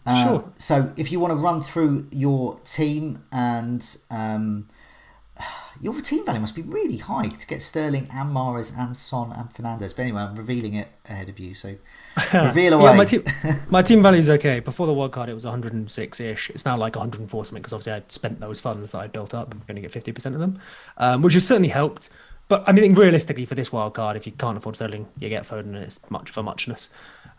Sure. So if you want to run through your team, and your team value must be really high to get Sterling and Mahrez and Son and Fernandes. But anyway, I'm revealing it ahead of you, so reveal away. My team value is okay. Before the wild card, it was 106-ish. It's now like 104 something because obviously I spent those funds that I built up. I'm going to get 50% of them, which has certainly helped. But I mean, realistically, for this wild card, if you can't afford Sterling, you get Foden, and it's much of a muchness.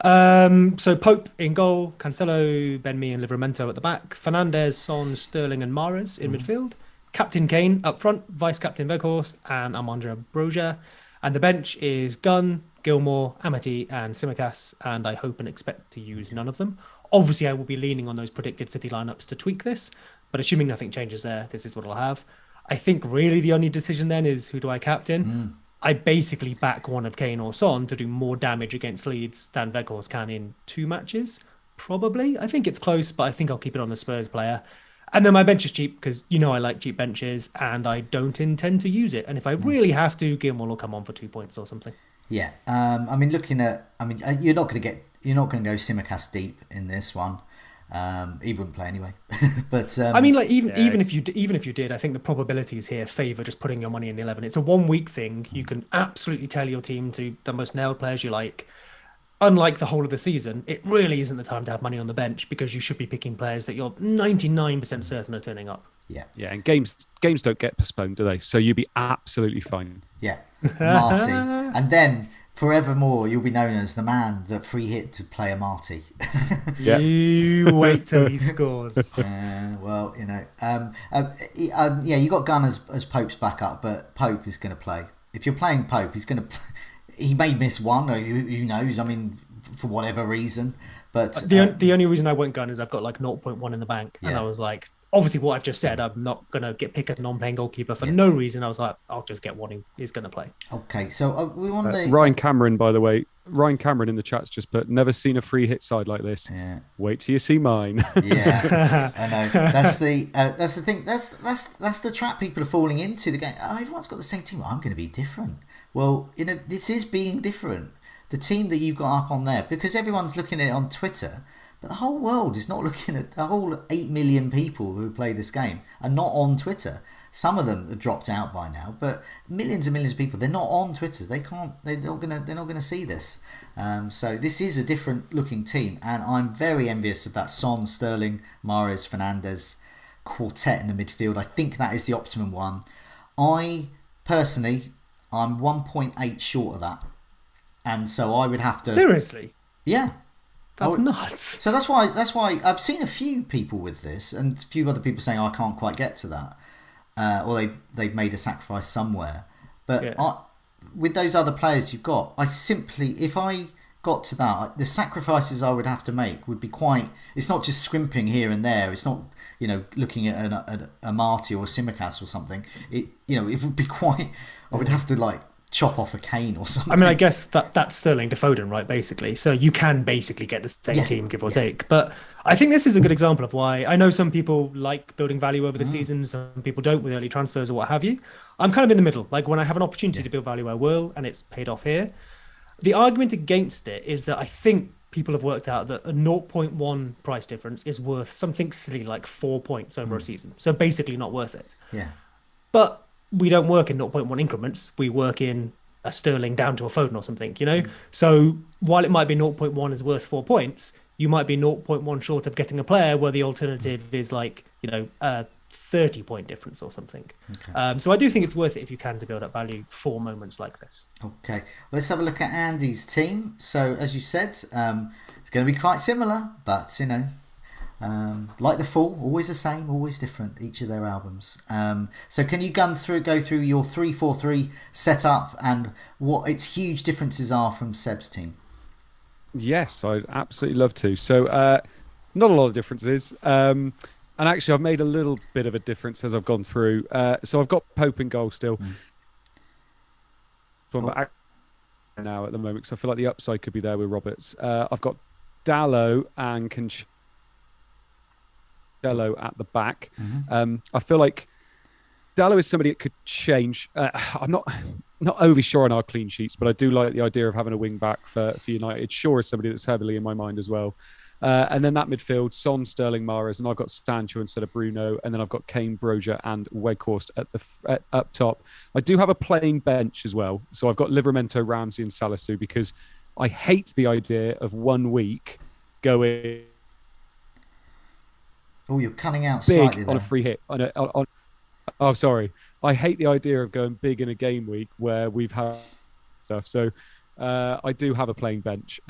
So Pope in goal, Cancelo, Ben Mee, and Livramento at the back, Fernandez, Son, Sterling, and Mahrez in midfield. Captain Kane up front, vice captain Weghorst, and Armandra Broja. And the bench is Gunn, Gilmore, Amity, and Simicas, and I hope and expect to use none of them. Obviously, I will be leaning on those predicted City lineups to tweak this, but assuming nothing changes there, this is what I'll have. I think really the only decision then is who do I captain? I basically back one of Kane or Son to do more damage against Leeds than Weghorst can in 2 matches, probably. I think it's close, but I think I'll keep it on the Spurs player. And then my bench is cheap because I like cheap benches and I don't intend to use it. And if I really have to, Gilmore will come on for 2 points or something. Yeah, you're not going to go Simicast deep in this one. He wouldn't play anyway. But even if you did, I think the probabilities here favour just putting your money in the 11. It's a 1 week thing. You can absolutely tell your team to the most nailed players you like. Unlike the whole of the season, it really isn't the time to have money on the bench because you should be picking players that you're 99% certain are turning up. Yeah, and games don't get postponed, do they? So you'll be absolutely fine. Yeah, Marty, and then forevermore you'll be known as the man that free hit to play a Marty. Yeah. You wait till he scores. Well, you got Gunn as Pope's backup, but Pope is going to play. If you're playing Pope, he's going to. He may miss one, or who knows? I mean, for whatever reason. But the only reason I went Gunn is I've got like 0.1 in the bank, and I was like, obviously, what I've just said, I'm not gonna pick a non-playing goalkeeper for no reason. I was like, I'll just get one who is going to play. Okay, so we want to Ryan Cameron, by the way. Ryan Cameron in the chat's just put, never seen a free hit side like this. Yeah. Wait till you see mine. Yeah, I know. That's the thing. That's the trap people are falling into. The game. Oh, everyone's got the same team. I'm going to be different. Well, this is being different. The team that you've got up on there, because everyone's looking at it on Twitter, but the whole world is not looking at the whole 8 million people who play this game are not on Twitter. Some of them have dropped out by now, but millions and millions of people, they're not on Twitter. They're not gonna see this. So this is a different looking team, and I'm very envious of that Son, Sterling, Mahrez, Fernandez quartet in the midfield. I think that is the optimum one. I'm 1.8 short of that, and so I would have to. Seriously? Yeah. That's nuts. So that's why I've seen a few people with this, and a few other people saying, I can't quite get to that, or they've made a sacrifice somewhere. But with those other players you've got, if I got to that, the sacrifices I would have to make would be quite. It's not just scrimping here and there. It's not looking at a Marty or a Simicast or something. It would be quite. I would have to chop off a Kane or something. I mean, I guess that's Sterling to Foden, right? Basically, so you can basically get the same team, give or take. But I think this is a good example of why. I know some people like building value over the season, some people don't with early transfers or what have you. I'm kind of in the middle. Like when I have an opportunity to build value, I will, and it's paid off here. The argument against it is that I think people have worked out that a 0.1 price difference is worth something silly like 4 points over a season. So basically not worth it. Yeah. But we don't work in 0.1 increments. We work in a Sterling down to a Foden or something, So while it might be 0.1 is worth 4 points, you might be 0.1 short of getting a player where the alternative is a 30-point difference or something. Okay. So I do think it's worth it if you can to build up value for moments like this. Okay, let's have a look at Andy's team. So as you said, it's going to be quite similar, but like the Fall, always the same, always different, each of their albums. So can you go through your 3-4-3 setup and what its huge differences are from Seb's team? Yes, I'd absolutely love to. So not a lot of differences. And actually, I've made a little bit of a difference as I've gone through. So I've got Pope in goal still. Now at the moment, because I feel like the upside could be there with Roberts. I've got Dallo and Cancelo at the back. I feel like Dallo is somebody that could change. I'm not overly sure on our clean sheets, but I do like the idea of having a wing back for United. Shaw is somebody that's heavily in my mind as well. And then that midfield, Son, Sterling, Mahrez, and I've got Sancho instead of Bruno, and then I've got Kane, Broja, and Weghorst up top. I do have a playing bench as well, so I've got Livramento, Ramsey, and Salisu because I hate the idea of 1 week going. Oh, you're cutting out big slightly there. On a free hit. Oh, sorry. I hate the idea of going big in a game week where we've had stuff. So I do have a playing bench.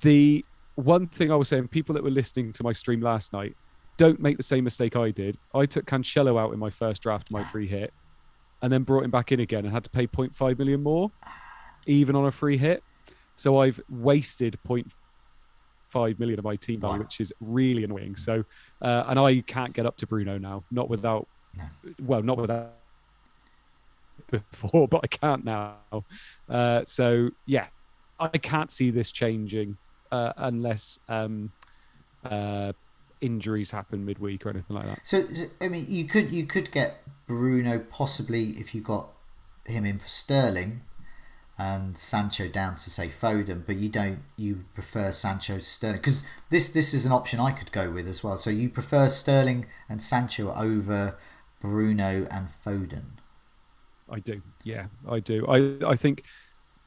The one thing I was saying, people that were listening to my stream last night, don't make the same mistake I did. I took Cancelo out in my first draft, my free hit, and then brought him back in again and had to pay 0.5 million more, even on a free hit. So I've wasted 0.5 million of my team value, which is really annoying. So, and I can't get up to Bruno now, not without before, but I can't now. So yeah, I can't see this changing unless injuries happen midweek or anything like that. So I mean, you could get Bruno possibly if you got him in for Sterling and Sancho down to say Foden, but you prefer Sancho to Sterling, because this is an option I could go with as well. So you prefer Sterling and Sancho over Bruno and Foden? I do, yeah, I do. I think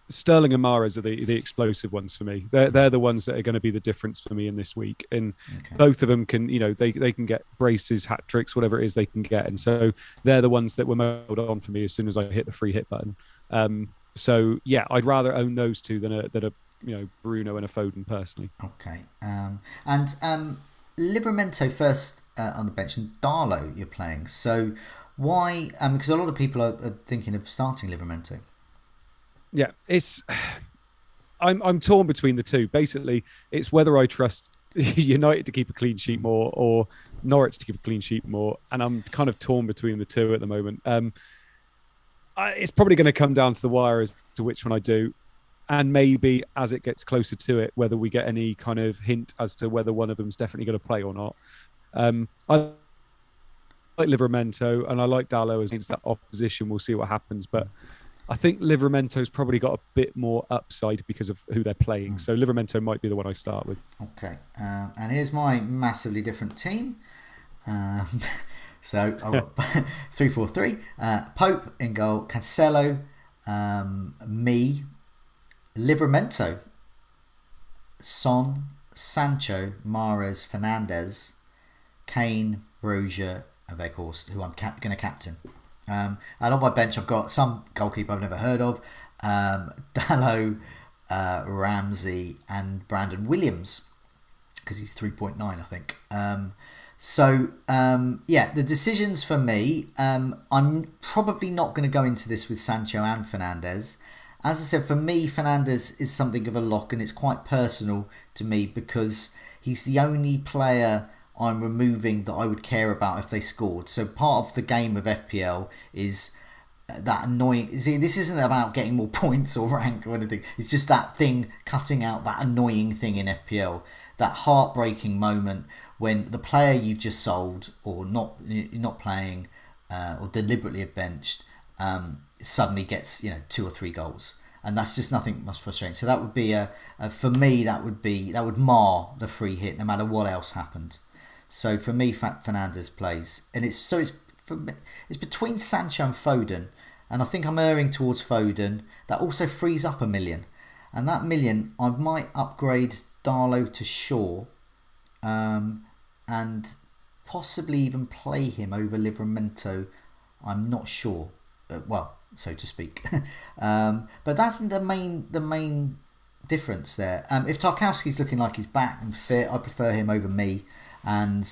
Sterling and Mahrez are the explosive ones for me. They're the ones that are going to be the difference for me in this week. And both of them can, they can get braces, hat tricks, whatever it is they can get. And so they're the ones that were mowed on for me as soon as I hit the free hit button. So yeah, I'd rather own those two than a Bruno and a Foden personally. Okay, and Livramento first on the bench, and Darlow you're playing. So why? Because a lot of people are thinking of starting Livramento. Yeah, I'm torn between the two. Basically, it's whether I trust United to keep a clean sheet more or Norwich to keep a clean sheet more, and I'm kind of torn between the two at the moment. It's probably going to come down to the wire as to which one I do, and maybe as it gets closer to it, whether we get any kind of hint as to whether one of them's definitely going to play or not. I like Livramento and I like Darlow against that opposition. We'll see what happens, but I think Livramento's probably got a bit more upside because of who they're playing. So Livramento might be the one I start with. Okay, and here's my massively different team. So I've got 3-4-3. Pope in goal, Cancelo, me, Livramento, Son, Sancho, Mahrez, Fernandez, Kane, Brozier, and Weghorst, who I'm going to captain. And on my bench, I've got some goalkeeper I've never heard of, Dalot, Ramsey, and Brandon Williams, because he's 3.9, I think. The decisions for me, I'm probably not going to go into this with Sancho and Fernandez. As I said, for me, Fernandez is something of a lock, and it's quite personal to me because he's the only player I'm removing that I would care about if they scored. So part of the game of FPL is that annoying. See, this isn't about getting more points or rank or anything. It's just that thing, cutting out that annoying thing in FPL, that heartbreaking moment when the player you've just sold or not playing or deliberately have benched suddenly gets 2 or 3 goals, and that's just nothing much frustrating. So that would be for me that would mar the free hit no matter what else happened. So for me, Fernandez plays, and it's between Sancho and Foden, and I think I'm erring towards Foden. That also frees up $1 million, and that $1 million I might upgrade Darlow to Shaw, and possibly even play him over Livramento. I'm not sure, so to speak. But that's the main difference there. If Tarkowski's looking like he's back and fit, I prefer him over me. And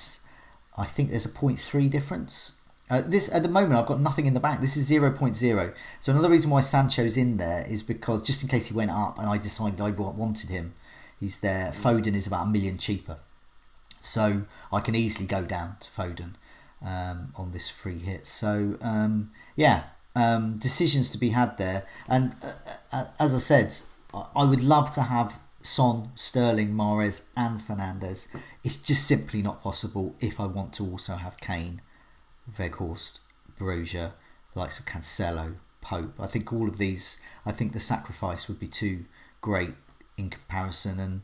I think there's a 0.3 difference. At the moment, I've got nothing in the bank. This is 0.0. So another reason why Sancho's in there is because just in case he went up and I decided I wanted him, he's there. Foden is about $1 million cheaper. So I can easily go down to Foden on this free hit. So, decisions to be had there. And as I said, I would love to have Son, Sterling, Mahrez and Fernandez. It's just simply not possible if I want to also have Kane, Weghorst, Brozier, the likes of Cancelo, Pope. I think all of these, I think the sacrifice would be too great in comparison, and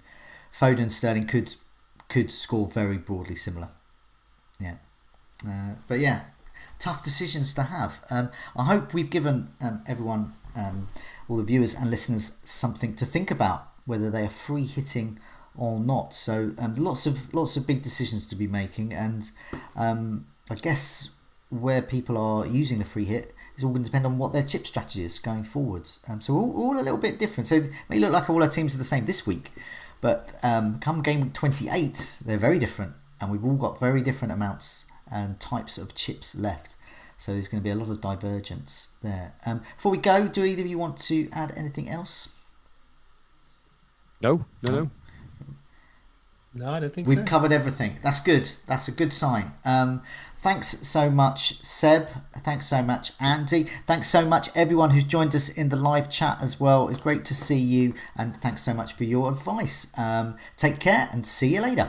Foden and Sterling could score very broadly similar. Yeah. But yeah, tough decisions to have. I hope we've given everyone, all the viewers and listeners, something to think about, whether they are free hitting or not. So lots of big decisions to be making, and I guess where people are using the free hit is all going to depend on what their chip strategy is going forwards. So all a little bit different. So it may look like all our teams are the same this week, but come game week 28, they're very different, and we've all got very different amounts and types of chips left. So there's going to be a lot of divergence there. Before we go, do either of you want to add anything else? No. No, I don't think We've covered everything. That's good. That's a good sign. Thanks so much, Seb. Thanks so much, Andy. Thanks so much, everyone who's joined us in the live chat as well. It's great to see you, and thanks so much for your advice. Take care and see you later.